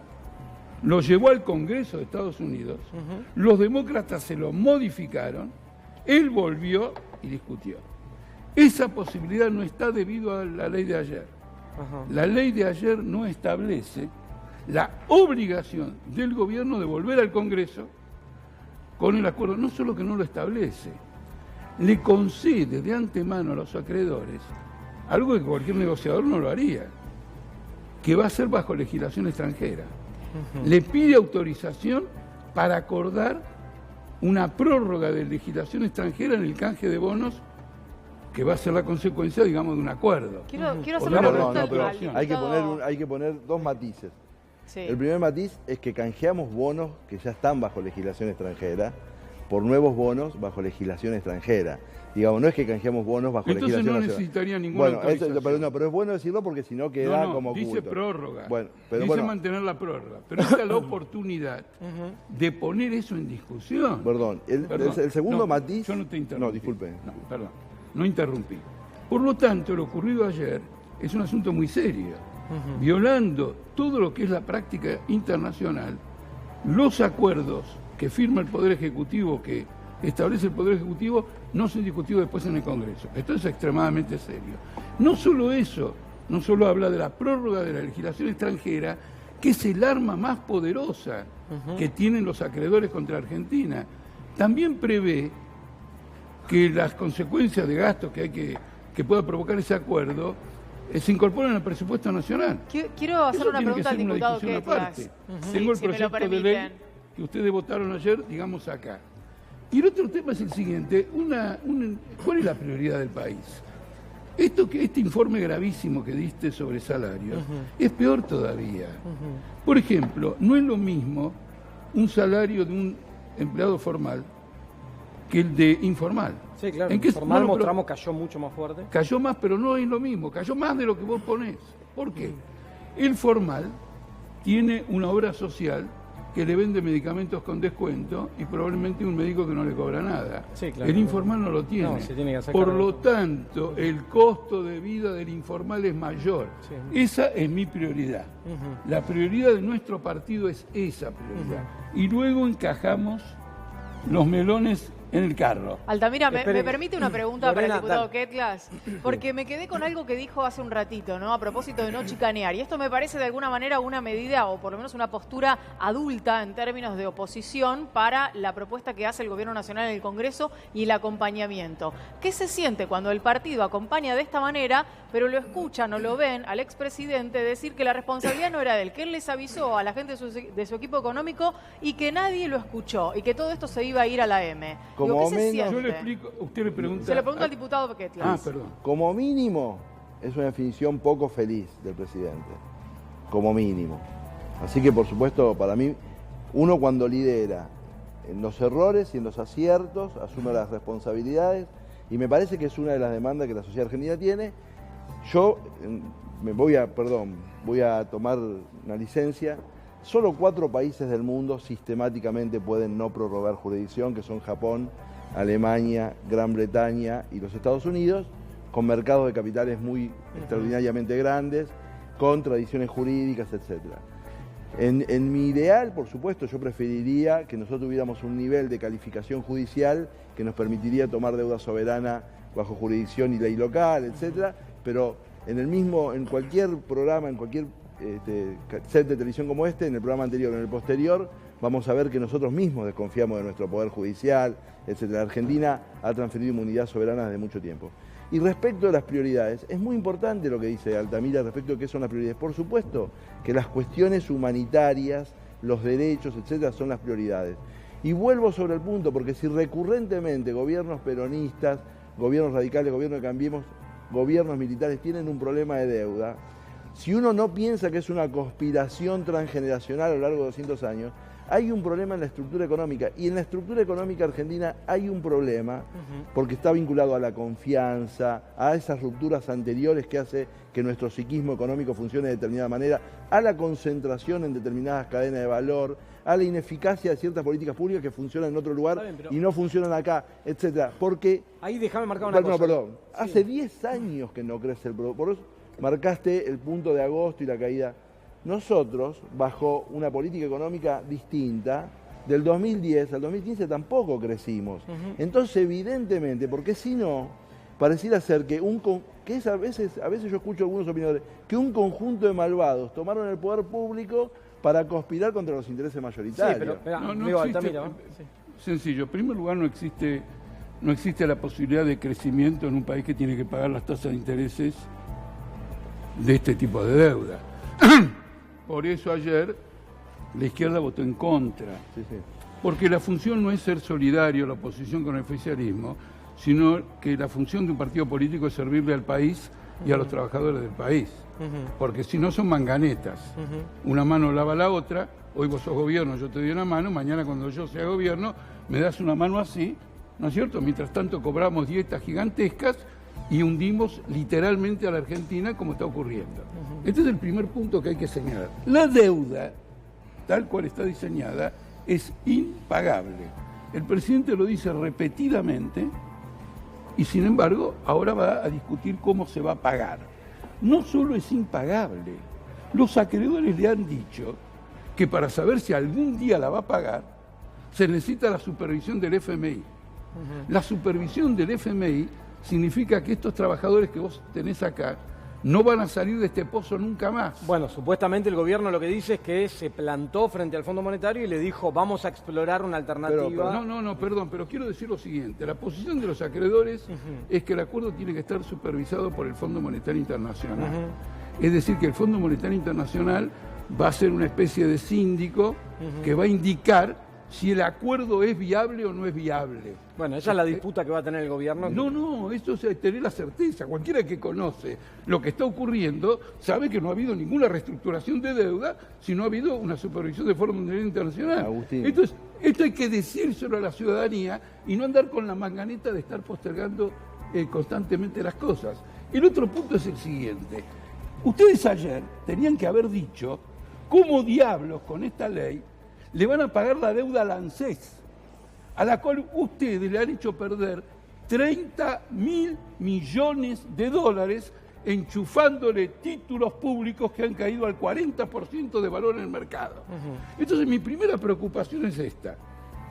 lo llevó al Congreso de Estados Unidos, los demócratas se lo modificaron, él volvió y discutió. Esa posibilidad no está debido a la ley de ayer. La ley de ayer no establece la obligación del gobierno de volver al Congreso con el acuerdo. No solo que no lo establece, le concede de antemano a los acreedores algo que cualquier negociador no lo haría, que va a ser bajo legislación extranjera. Le pide autorización para acordar una prórroga de legislación extranjera en el canje de bonos, que va a ser la consecuencia, digamos, de un acuerdo. Quiero hacer una pregunta. Pero hay que poner dos matices. Sí. El primer matiz es que canjeamos bonos que ya están bajo legislación extranjera por nuevos bonos bajo legislación extranjera. Digamos, no es que canjeamos bonos bajo legislación nacional. Entonces no necesitaría ninguna autorización. Pero es bueno decirlo porque si no queda como oculto. Dice prórroga, dice mantener la prórroga, pero esta es la oportunidad de poner eso en discusión. Perdón, el segundo matiz... Yo no te interrumpí. No, disculpe. No interrumpí. Por lo tanto, lo ocurrido ayer es un asunto muy serio, violando todo lo que es la práctica internacional, los acuerdos que firma el Poder Ejecutivo, que establece el Poder Ejecutivo no son discutidos después en el Congreso. Esto es extremadamente serio. No solo eso, no solo habla de la prórroga de la legislación extranjera, que es el arma más poderosa que tienen los acreedores contra Argentina. También prevé que las consecuencias de gastos que pueda provocar ese acuerdo se incorporan al presupuesto nacional. Quiero hacer Eso una tiene pregunta al diputado Ketlas. Tengo el proyecto de ley que ustedes votaron ayer, digamos, acá. Y el otro tema es el siguiente, ¿cuál es la prioridad del país? Este informe gravísimo que diste sobre salarios es peor todavía. Por ejemplo, no es lo mismo un salario de un empleado formal que el de informal. Sí, claro, el informal mostramos cayó mucho más fuerte. Cayó más, pero no es lo mismo, cayó más de lo que vos ponés. ¿Por qué? El formal tiene una obra social que le vende medicamentos con descuento y probablemente un médico que no le cobra nada. Sí, claro, el informal no lo tiene. No, se tiene que hacer Por cargo. lo tanto, el costo de vida del informal es mayor. Sí. Esa es mi prioridad. La prioridad de nuestro partido es esa prioridad. Y luego encajamos los melones en el carro. Altamira, ¿me permite una pregunta para el diputado Ketlas? Porque me quedé con algo que dijo hace un ratito, ¿no? A propósito de no chicanear. Y esto me parece de alguna manera una medida, o por lo menos una postura adulta en términos de oposición para la propuesta que hace el Gobierno Nacional en el Congreso y el acompañamiento. ¿Qué se siente cuando el partido acompaña de esta manera, pero lo escuchan o lo ven al expresidente decir que la responsabilidad no era de él, que él les avisó a la gente de su equipo económico y que nadie lo escuchó y que todo esto se iba a ir a la M? Como ¿Qué se siente? Yo le explico, usted le pregunta... Se le pregunta al diputado Ketlas. Perdón. Como mínimo, es una definición poco feliz del presidente. Como mínimo. Así que, por supuesto, para mí, uno cuando lidera en los errores y en los aciertos, asume las responsabilidades, y me parece que es una de las demandas que la sociedad argentina tiene. Yo voy a tomar una licencia. Solo 4 países del mundo sistemáticamente pueden no prorrogar jurisdicción, que son Japón, Alemania, Gran Bretaña y los Estados Unidos, con mercados de capitales muy extraordinariamente grandes, con tradiciones jurídicas, etc. En mi ideal, por supuesto, yo preferiría que nosotros tuviéramos un nivel de calificación judicial que nos permitiría tomar deuda soberana bajo jurisdicción y ley local, etc. Pero en cualquier programa, en cualquier set de televisión como este, en el programa anterior o en el posterior, vamos a ver que nosotros mismos desconfiamos de nuestro poder judicial, etc. La Argentina ha transferido inmunidad soberana desde mucho tiempo. Y respecto a las prioridades, es muy importante lo que dice Altamira respecto a qué son las prioridades. Por supuesto que las cuestiones humanitarias, los derechos, etc., son las prioridades. Y vuelvo sobre el punto, porque si recurrentemente gobiernos peronistas, gobiernos radicales, gobiernos de Cambiemos, gobiernos militares tienen un problema de deuda, si uno no piensa que es una conspiración transgeneracional a lo largo de 200 años, hay un problema en la estructura económica. Y en la estructura económica argentina hay un problema porque está vinculado a la confianza, a esas rupturas anteriores que hace que nuestro psiquismo económico funcione de determinada manera, a la concentración en determinadas cadenas de valor, a la ineficacia de ciertas políticas públicas que funcionan en otro lugar y no funcionan acá, etc. Porque... Ahí déjame marcar una cosa. Perdón. Sí. Hace 10 años que no crece el producto. Por eso marcaste el punto de agosto y la caída. Nosotros, bajo una política económica distinta, del 2010 al 2015 tampoco crecimos. Entonces, evidentemente, porque si no, pareciera ser que a veces yo escucho a algunos opinadores, que un conjunto de malvados tomaron el poder público para conspirar contra los intereses mayoritarios. Sí, pero no existe, sencillo, en primer lugar no existe la posibilidad de crecimiento en un país que tiene que pagar las tasas de intereses de este tipo de deuda. Por eso ayer la izquierda votó en contra. Porque la función no es ser solidario, la oposición con el oficialismo, sino que la función de un partido político es servirle al país y a los trabajadores del país. Porque si no son manganetas. Una mano lava la otra, hoy vos sos gobierno, yo te doy una mano, mañana cuando yo sea gobierno me das una mano así, ¿no es cierto? Mientras tanto cobramos dietas gigantescas y hundimos literalmente a la Argentina como está ocurriendo. Este es el primer punto que hay que señalar. La deuda, tal cual está diseñada, es impagable. El presidente lo dice repetidamente y sin embargo ahora va a discutir cómo se va a pagar. No solo es impagable, los acreedores le han dicho que para saber si algún día la va a pagar se necesita la supervisión del FMI. La supervisión del FMI significa que estos trabajadores que vos tenés acá no van a salir de este pozo nunca más. Bueno, supuestamente el gobierno lo que dice es que se plantó frente al Fondo Monetario y le dijo, vamos a explorar una alternativa. Perdón, pero quiero decir lo siguiente. La posición de los acreedores es que el acuerdo tiene que estar supervisado por el Fondo Monetario Internacional. Es decir, que el Fondo Monetario Internacional va a ser una especie de síndico que va a indicar si el acuerdo es viable o no es viable. Bueno, esa es la disputa que va a tener el gobierno. No, esto es tener la certeza. Cualquiera que conoce lo que está ocurriendo sabe que no ha habido ninguna reestructuración de deuda, sino ha habido una supervisión de Fondo Monetario Internacional. Agustín. Entonces, esto hay que decírselo a la ciudadanía y no andar con la manganeta de estar postergando constantemente las cosas. El otro punto es el siguiente. Ustedes ayer tenían que haber dicho cómo diablos con esta ley le van a pagar la deuda a la ANSES, a la cual ustedes le han hecho perder 30.000 millones de dólares enchufándole títulos públicos que han caído al 40% de valor en el mercado. Entonces mi primera preocupación es esta.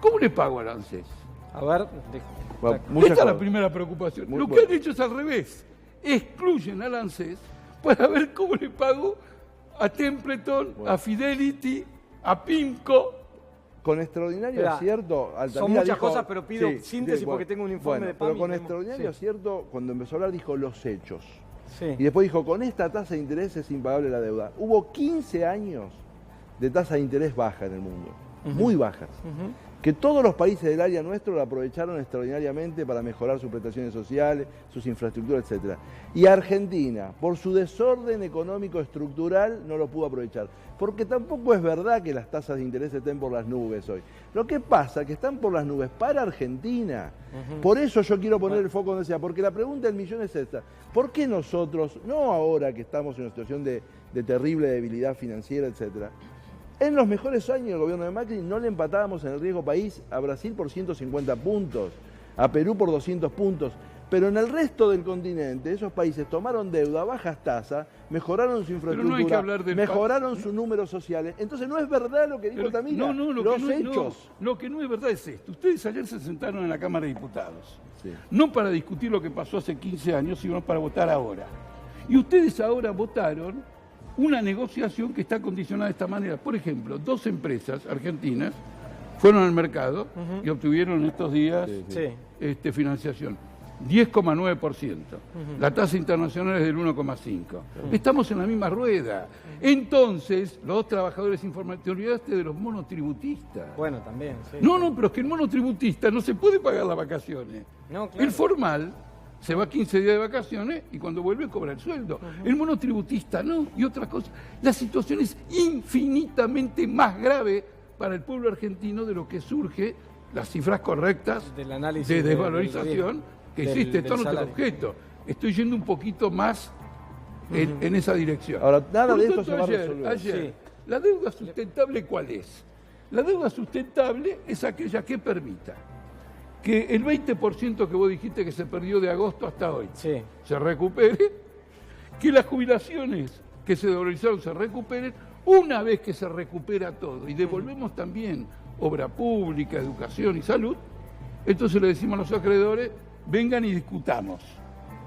¿Cómo le pago a la ANSES? A ver... Esta es la primera preocupación. Lo que han hecho es al revés. Excluyen a la ANSES para ver cómo le pago a Templeton, a Fidelity, a PIMCO. Con extraordinario acierto, Altamira son muchas cosas, pero pido síntesis porque tengo un informe de PAMI. Pero con extraordinario acierto, cuando empezó a hablar, dijo los hechos. Y después dijo, con esta tasa de interés es impagable la deuda. Hubo 15 años de tasa de interés baja en el mundo, muy bajas. Que todos los países del área nuestro la aprovecharon extraordinariamente para mejorar sus prestaciones sociales, sus infraestructuras, etc. Y Argentina, por su desorden económico estructural, no lo pudo aprovechar. Porque tampoco es verdad que las tasas de interés estén por las nubes hoy. Lo que pasa es que están por las nubes para Argentina. Por eso yo quiero poner el foco donde sea, porque la pregunta del millón es esta. ¿Por qué nosotros, no ahora que estamos en una situación de terrible debilidad financiera, etcétera, en los mejores años del gobierno de Macri no le empatábamos en el riesgo país a Brasil por 150 puntos, a Perú por 200 puntos, pero en el resto del continente esos países tomaron deuda a bajas tasas, mejoraron su infraestructura, mejoraron sus números sociales. Entonces no es verdad lo que dijo Altamira, los hechos. Lo que no es verdad es esto. Ustedes ayer se sentaron en la Cámara de Diputados, no para discutir lo que pasó hace 15 años, sino para votar ahora. Y ustedes ahora votaron una negociación que está condicionada de esta manera. Por ejemplo, 2 empresas argentinas fueron al mercado y obtuvieron en estos días financiación. 10,9%. La tasa internacional es del 1,5%. Estamos en la misma rueda. Entonces, los trabajadores informales, te olvidaste de los monotributistas. Bueno, también. Pero es que el monotributista no se puede pagar las vacaciones. No, claro. El formal se va 15 días de vacaciones y cuando vuelve cobra el sueldo. El monotributista no, y otras cosas. La situación es infinitamente más grave para el pueblo argentino de lo que surge, las cifras correctas del análisis de desvalorización que existe. Esto no es objeto. Estoy yendo un poquito más en esa dirección. Ahora, nada de esto se va a resolver. Ayer, ¿la deuda sustentable cuál es? La deuda sustentable es aquella que permita que el 20% que vos dijiste que se perdió de agosto hasta hoy se recupere, que las jubilaciones que se dolarizaron se recuperen, una vez que se recupera todo y devolvemos también obra pública, educación y salud, entonces le decimos a los acreedores, vengan y discutamos.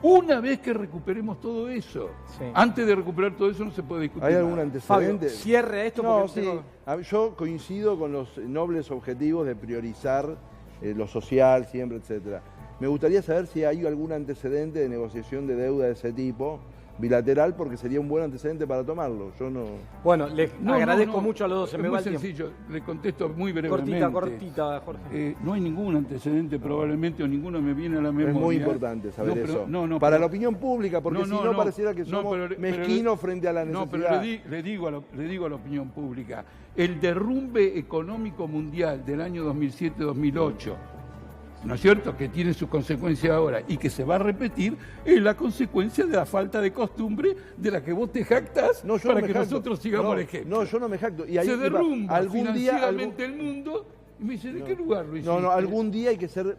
Una vez que recuperemos todo eso, antes de recuperar todo eso no se puede discutir. ¿Hay algún antecedente? Fabio, cierre esto. No, yo coincido con los nobles objetivos de priorizar lo social siempre, etcétera. Me gustaría saber si hay algún antecedente de negociación de deuda de ese tipo, bilateral, porque sería un buen antecedente para tomarlo. Yo no... Bueno, le agradezco mucho a los dos. Es muy sencillo, le contesto muy brevemente. Cortita, Jorge. No hay ningún antecedente probablemente, o ninguno me viene a la memoria. Es muy importante saber eso. Para la opinión pública, porque si no pareciera que somos mezquinos frente a la necesidad. No, pero le digo a la opinión pública, el derrumbe económico mundial del año 2007-2008, ¿no es cierto?, que tiene sus consecuencias ahora y que se va a repetir, es la consecuencia de la falta de costumbre de la que vos te jactás para que nosotros sigamos el ejemplo. No, yo no me jacto. Y ahí se derrumba financieramente el mundo y me dice, ¿de qué lugar lo hiciste? No, algún día hay que ser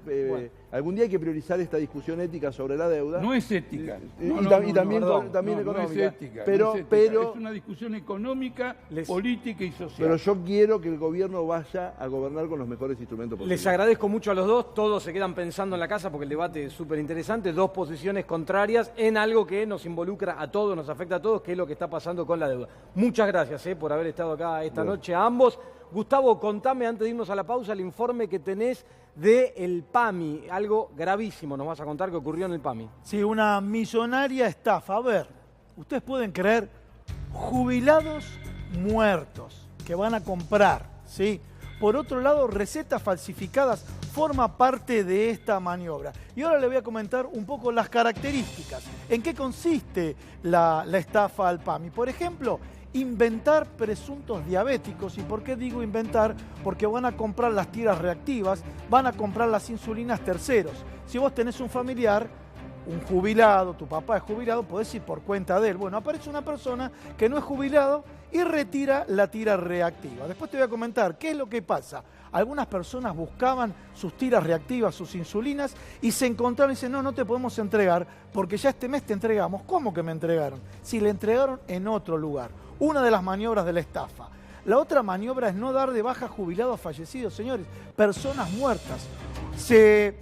Algún día hay que priorizar esta discusión ética sobre la deuda. No es ética. Y también económica. No es ética, pero es una discusión económica, política y social. Pero yo quiero que el gobierno vaya a gobernar con los mejores instrumentos posibles. Les agradezco mucho a los dos. Todos se quedan pensando en la casa porque el debate es súper interesante. Dos posiciones contrarias en algo que nos involucra a todos, nos afecta a todos, que es lo que está pasando con la deuda. Muchas gracias por haber estado acá esta noche a ambos. Gustavo, contame antes de irnos a la pausa el informe que tenés del PAMI, algo gravísimo nos vas a contar que ocurrió en el PAMI. Sí, una millonaria estafa. A ver, ustedes pueden creer, jubilados muertos que van a comprar, ¿sí? Por otro lado, recetas falsificadas forma parte de esta maniobra. Y ahora le voy a comentar un poco las características. ¿En qué consiste la estafa al PAMI? Por ejemplo, inventar presuntos diabéticos. ¿Y por qué digo inventar? Porque van a comprar las tiras reactivas, van a comprar las insulinas terceros. Si vos tenés un familiar, un jubilado, tu papá es jubilado, podés ir por cuenta de él. Bueno, aparece una persona que no es jubilado y retira la tira reactiva. Después te voy a comentar qué es lo que pasa. Algunas personas buscaban sus tiras reactivas, sus insulinas, y se encontraron y dicen, no te podemos entregar porque ya este mes te entregamos. ¿Cómo que me entregaron? Si le entregaron en otro lugar. Una de las maniobras de la estafa. La otra maniobra es no dar de baja jubilados fallecidos, señores. Personas muertas. Se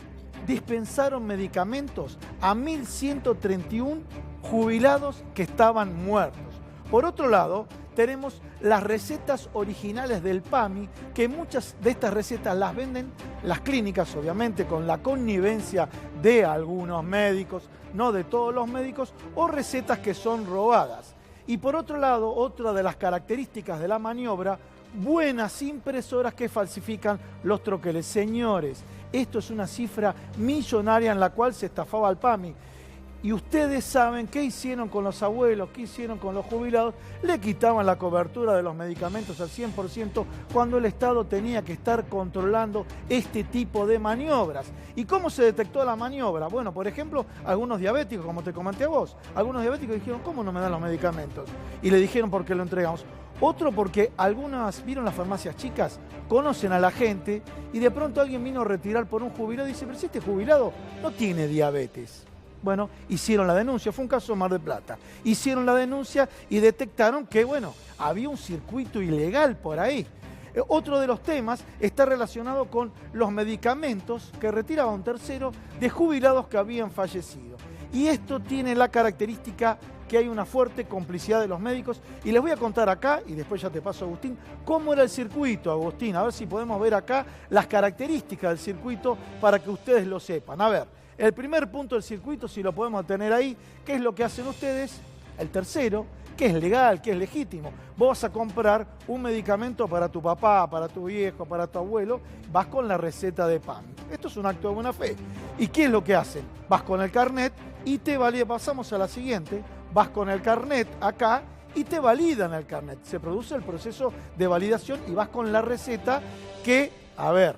dispensaron medicamentos a 1.131 jubilados que estaban muertos. Por otro lado, tenemos las recetas originales del PAMI, que muchas de estas recetas las venden las clínicas, obviamente con la connivencia de algunos médicos, no de todos los médicos, o recetas que son robadas. Y por otro lado, otra de las características de la maniobra, buenas impresoras que falsifican los troqueles. Señores, esto es una cifra millonaria en la cual se estafaba al PAMI. Y ustedes saben qué hicieron con los abuelos, qué hicieron con los jubilados. Le quitaban la cobertura de los medicamentos al 100% cuando el Estado tenía que estar controlando este tipo de maniobras. ¿Y cómo se detectó la maniobra? Bueno, por ejemplo, algunos diabéticos, como te comenté a vos, algunos diabéticos dijeron, ¿cómo no me dan los medicamentos? Y le dijeron por qué lo entregamos. Otro porque algunas, ¿vieron las farmacias chicas? Conocen a la gente y de pronto alguien vino a retirar por un jubilado y dice, pero si este jubilado no tiene diabetes. Bueno, hicieron la denuncia, fue un caso de Mar del Plata. Hicieron la denuncia y detectaron que, había un circuito ilegal por ahí. Otro de los temas está relacionado con los medicamentos que retiraba un tercero de jubilados que habían fallecido. Y esto tiene la característica que hay una fuerte complicidad de los médicos. Y les voy a contar acá, y después ya te paso a Agustín, cómo era el circuito, Agustín. A ver si podemos ver acá las características del circuito para que ustedes lo sepan. A ver. El primer punto del circuito, si lo podemos tener ahí, ¿qué es lo que hacen ustedes? El tercero, que es legal, que es legítimo. Vos vas a comprar un medicamento para tu papá, para tu viejo, para tu abuelo, vas con la receta de PAMI. Esto es un acto de buena fe. ¿Y qué es lo que hacen? Vas con el carnet y te valida. Pasamos a la siguiente. Vas con el carnet acá y te validan el carnet. Se produce el proceso de validación y vas con la receta que, a ver,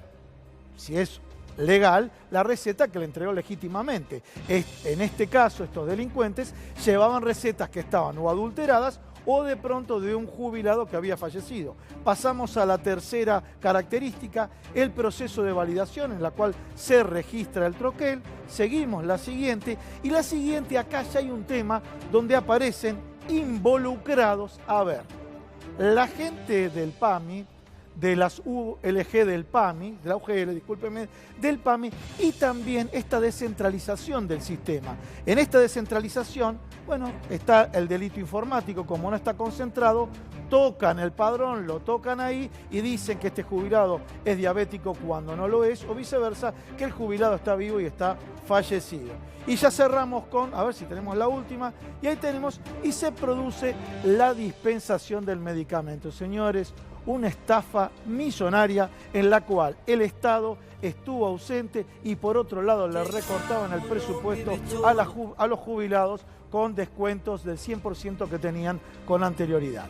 si es legal, la receta que le entregó legítimamente. En este caso, estos delincuentes llevaban recetas que estaban o adulteradas o de pronto de un jubilado que había fallecido. Pasamos a la tercera característica, el proceso de validación en la cual se registra el troquel. Seguimos la siguiente, y la siguiente acá ya hay un tema donde aparecen involucrados. A ver, la gente del PAMI, de las ULG del PAMI, de la UGL, discúlpeme, del PAMI, y también esta descentralización del sistema. En esta descentralización, está el delito informático, como no está concentrado, tocan el padrón, lo tocan ahí y dicen que este jubilado es diabético cuando no lo es, o viceversa, que el jubilado está vivo y está fallecido. Y ya cerramos con, a ver si tenemos la última, y ahí tenemos, y se produce la dispensación del medicamento. Señores, una estafa millonaria en la cual el Estado estuvo ausente y por otro lado le recortaban el presupuesto a los jubilados con descuentos del 100% que tenían con anterioridad.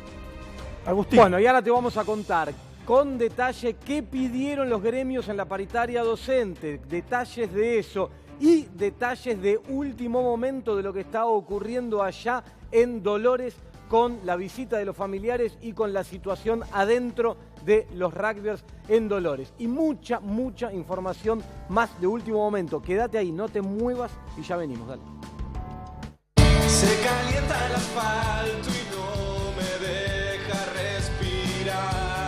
Agustín. Bueno, y ahora te vamos a contar con detalle qué pidieron los gremios en la paritaria docente, detalles de eso y detalles de último momento de lo que está ocurriendo allá en Dolores con la visita de los familiares y con la situación adentro de los rugbyers en Dolores. Y mucha información más de último momento. Quédate ahí, no te muevas y ya venimos, dale. Se calienta el asfalto y no me deja respirar.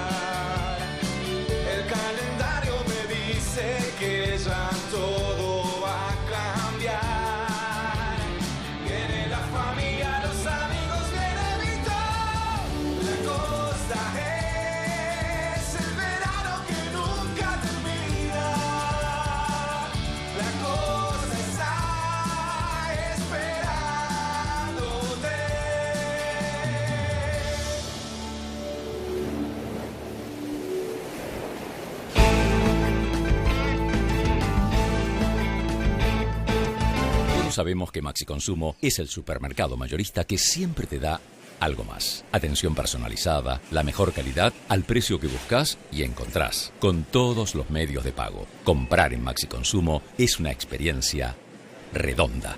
El calendario me dice que ya todo va a cambiar. Viene la familia, los amigos, viene Vito. La costa es el verano que nunca termina. La costa está esperándote. Sabemos que Maxi Consumo es el supermercado mayorista que siempre te da algo más. Atención personalizada, la mejor calidad, al precio que buscas y encontrás, con todos los medios de pago. Comprar en Maxi Consumo es una experiencia redonda.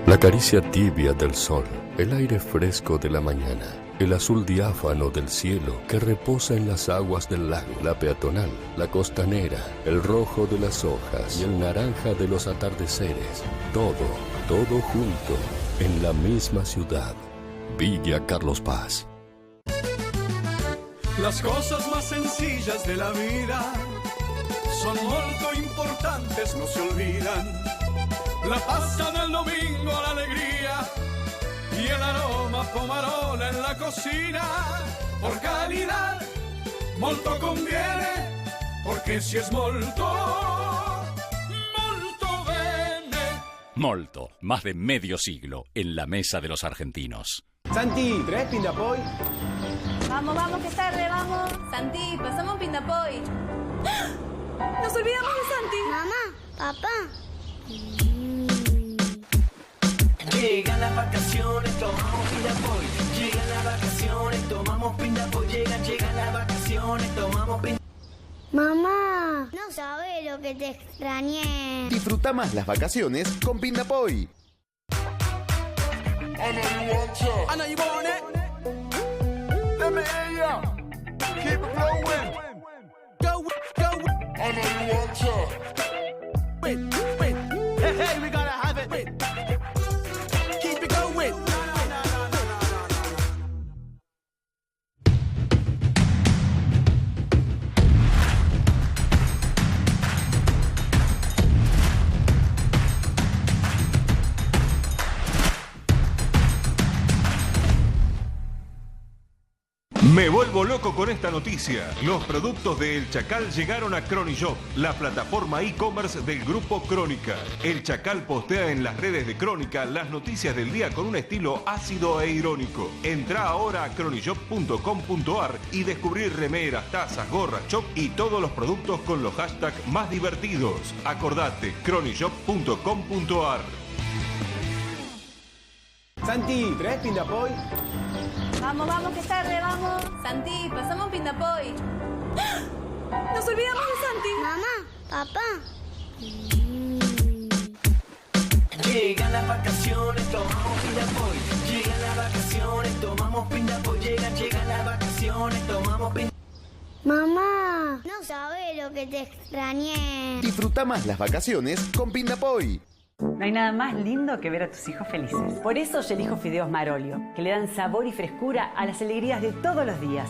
La caricia tibia del sol, el aire fresco de la mañana, el azul diáfano del cielo que reposa en las aguas del lago, la peatonal, la costanera, el rojo de las hojas y el naranja de los atardeceres. Todo junto en la misma ciudad. Villa Carlos Paz. Las cosas más sencillas de la vida son muy importantes, no se olvidan. La pasta del domingo, la alegría y el aroma pomarola en la cocina. Por calidad, molto conviene, porque si es molto, molto bene. Molto, más de medio siglo en la mesa de los argentinos. Santi, ¿traes Pindapoy? Vamos, que es tarde, vamos. Santi, pasamos un Pindapoy. Nos olvidamos de Santi. Mamá, papá. Llegan las vacaciones, tomamos Pindapoy. Llegan las vacaciones, tomamos Pindapoy. Llegan las vacaciones, tomamos Pindapoy. Mamá, no sabes lo que te extrañé. Disfruta más las vacaciones con Pindapoy. I know you want it. Let me hear ya. Keep it going. Go. I know you want ya. Wait. Hey, we gotta have it. Keep it going. Me vuelvo loco con esta noticia. Los productos de El Chacal llegaron a Cronishop, la plataforma e-commerce del grupo Crónica. El Chacal postea en las redes de Crónica las noticias del día con un estilo ácido e irónico. Entra ahora a cronishop.com.ar y descubrir remeras, tazas, gorras, shop y todos los productos con los hashtags más divertidos. Acordate, cronishop.com.ar. Santi, ¿traes Pindapoy? Vamos, que es tarde, vamos. Santi, pasamos un Pindapoy. Nos olvidamos de Santi. Mamá, papá. Llegan las vacaciones, tomamos Pindapoy. Llegan las vacaciones, tomamos Pindapoy. Llegan las vacaciones, tomamos Pindapoy. Mamá, no sabes lo que te extrañé. Disfruta más las vacaciones con Pindapoy. No hay nada más lindo que ver a tus hijos felices. Por eso yo elijo fideos Marolio, que le dan sabor y frescura a las alegrías de todos los días.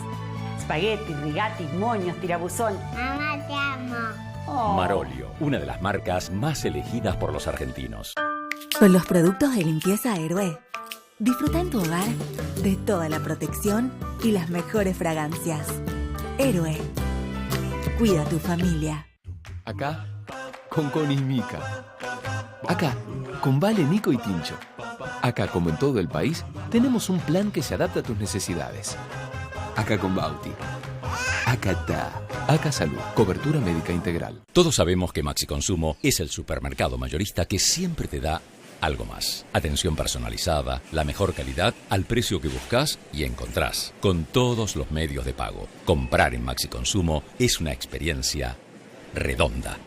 Spaghetti, rigati, moños, tirabuzón. Mamá, te amo. Marolio, una de las marcas más elegidas por los argentinos. Con los productos de limpieza Héroe, disfruta en tu hogar de toda la protección y las mejores fragancias. Héroe, cuida a tu familia. Acá, con Connie y Mica. Acá, con Vale, Nico y Tincho. Acá, como en todo el país, tenemos un plan que se adapta a tus necesidades. Acá con Bauti. Acá está. Acá Salud, cobertura médica integral. Todos sabemos que Maxi Consumo es el supermercado mayorista que siempre te da algo más. Atención personalizada, la mejor calidad, al precio que buscas y encontrás, con todos los medios de pago. Comprar en Maxi Consumo es una experiencia redonda.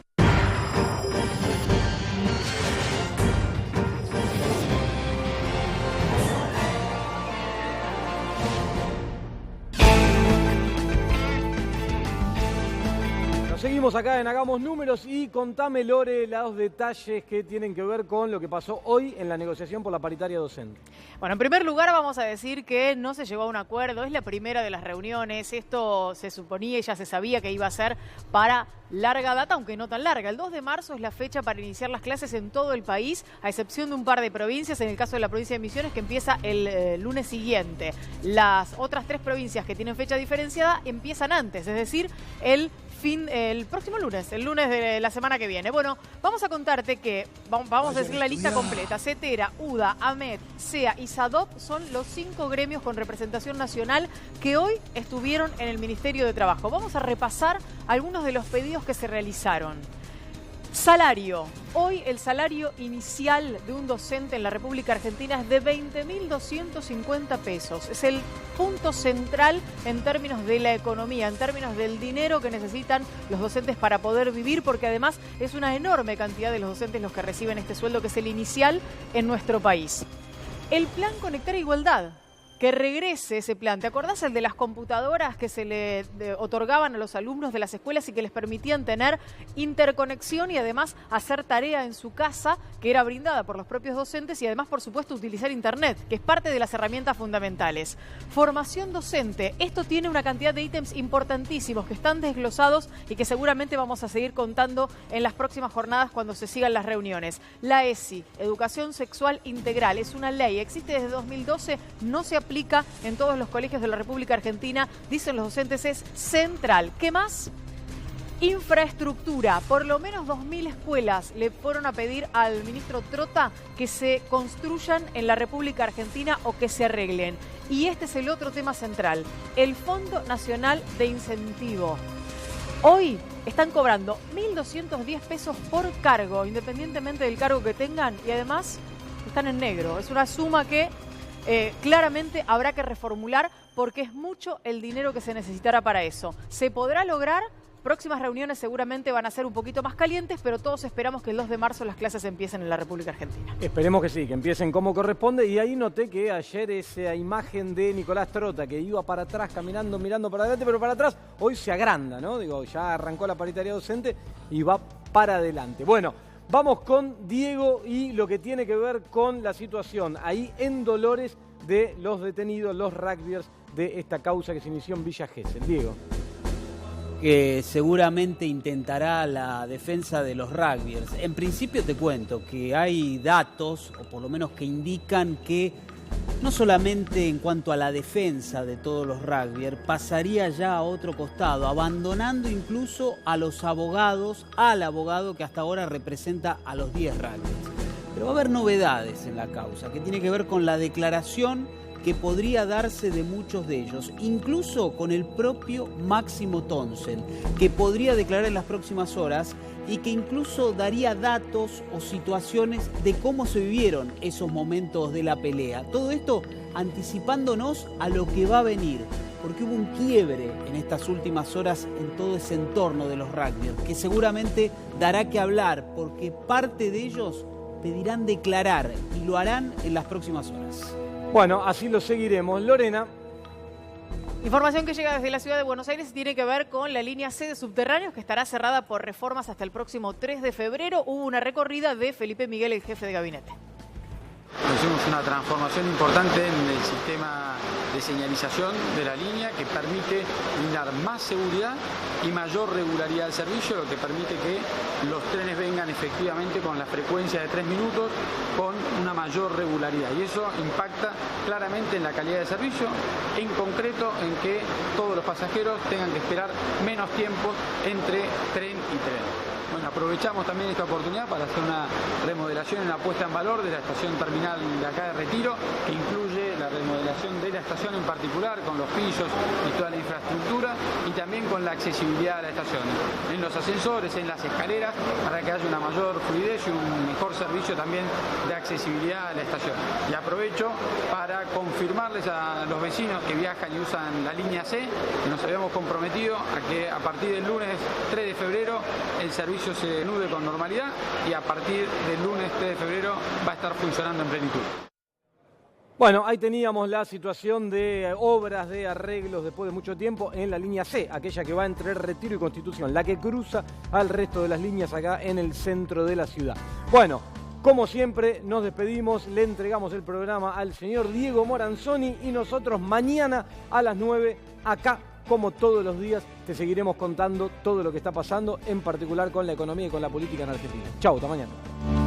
seguimos acá en Hagamos Números y contame, Lore, los detalles que tienen que ver con lo que pasó hoy en la negociación por la paritaria docente. Bueno, en primer lugar vamos a decir que no se llegó a un acuerdo, es la primera de las reuniones, esto se suponía y ya se sabía que iba a ser para larga data, aunque no tan larga. El 2 de marzo es la fecha para iniciar las clases en todo el país, a excepción de un par de provincias, en el caso de la provincia de Misiones, que empieza el lunes siguiente. Las otras 3 provincias que tienen fecha diferenciada empiezan antes, es decir, el próximo lunes, el lunes de la semana que viene. Bueno, vamos a contarte que, vamos a decir la lista completa. CETERA, UDA, AMET, SEA y SADOP son los 5 gremios con representación nacional que hoy estuvieron en el Ministerio de Trabajo. Vamos a repasar algunos de los pedidos que se realizaron. Salario. Hoy el salario inicial de un docente en la República Argentina es de 20.250 pesos. Es el punto central en términos de la economía, en términos del dinero que necesitan los docentes para poder vivir, porque además es una enorme cantidad de los docentes los que reciben este sueldo, que es el inicial en nuestro país. El plan Conectar Igualdad. Que regrese ese plan. ¿Te acordás el de las computadoras que se le otorgaban a los alumnos de las escuelas y que les permitían tener interconexión y además hacer tarea en su casa, que era brindada por los propios docentes, y además, por supuesto, utilizar Internet, que es parte de las herramientas fundamentales? Formación docente. Esto tiene una cantidad de ítems importantísimos que están desglosados y que seguramente vamos a seguir contando en las próximas jornadas cuando se sigan las reuniones. La ESI, Educación Sexual Integral, es una ley, existe desde 2012, no se aplica en todos los colegios de la República Argentina, dicen los docentes, es central. ¿Qué más? Infraestructura. Por lo menos 2.000 escuelas le fueron a pedir al ministro Trota que se construyan en la República Argentina o que se arreglen. Y este es el otro tema central, el Fondo Nacional de Incentivo. Hoy están cobrando 1.210 pesos por cargo, independientemente del cargo que tengan, y además están en negro. Es una suma que claramente habrá que reformular, porque es mucho el dinero que se necesitará para eso. ¿Se podrá lograr? Próximas reuniones seguramente van a ser un poquito más calientes, pero todos esperamos que el 2 de marzo las clases empiecen en la República Argentina. Esperemos que sí, que empiecen como corresponde. Y ahí noté que ayer esa imagen de Nicolás Trota, que iba para atrás caminando, mirando para adelante, pero para atrás, hoy se agranda, ¿no? Digo, ya arrancó la paritaria docente y va para adelante. Bueno, vamos con Diego y lo que tiene que ver con la situación ahí en Dolores de los detenidos, los rugbyers de esta causa que se inició en Villa Gesell. Diego. Que seguramente intentará la defensa de los rugbyers. En principio te cuento que hay datos, o por lo menos que indican que no solamente en cuanto a la defensa de todos los rugbyers, pasaría ya a otro costado, abandonando incluso a los abogados, al abogado que hasta ahora representa a los 10 rugbyers. Pero va a haber novedades en la causa, que tiene que ver con la declaración que podría darse de muchos de ellos, incluso con el propio Máximo Tonsel, que podría declarar en las próximas horas y que incluso daría datos o situaciones de cómo se vivieron esos momentos de la pelea. Todo esto anticipándonos a lo que va a venir, porque hubo un quiebre en estas últimas horas en todo ese entorno de los rugbyers, que seguramente dará que hablar, porque parte de ellos pedirán declarar y lo harán en las próximas horas. Bueno, así lo seguiremos. Lorena. Información que llega desde la ciudad de Buenos Aires tiene que ver con la línea C de subterráneos, que estará cerrada por reformas hasta el próximo 3 de febrero. Hubo una recorrida de Felipe Miguel, el jefe de gabinete. Hicimos una transformación importante en el sistema de señalización de la línea que permite brindar más seguridad y mayor regularidad del servicio, lo que permite que los trenes vengan efectivamente con la frecuencia de 3 minutos con una mayor regularidad. Y eso impacta claramente en la calidad de servicio, en concreto en que todos los pasajeros tengan que esperar menos tiempo entre tren y tren. Bueno, aprovechamos también esta oportunidad para hacer una remodelación, una puesta en valor de la estación terminal de acá de Retiro, que incluye la remodelación de la estación en particular, con los pisos y toda la infraestructura, y también con la accesibilidad a la estación, en los ascensores, en las escaleras, para que haya una mayor fluidez y un mejor servicio también de accesibilidad a la estación. Y aprovecho para confirmarles a los vecinos que viajan y usan la línea C, que nos habíamos comprometido a que a partir del lunes 3 de febrero el servicio se nude con normalidad y a partir del lunes 3 de febrero va a estar funcionando en plenitud. Bueno, ahí teníamos la situación de obras de arreglos después de mucho tiempo en la línea C, aquella que va entre Retiro y Constitución, la que cruza al resto de las líneas acá en el centro de la ciudad. Bueno, como siempre, nos despedimos, le entregamos el programa al señor Diego Moranzoni y nosotros mañana a las 9 acá, como todos los días, te seguiremos contando todo lo que está pasando, en particular con la economía y con la política en Argentina. Chau, hasta mañana.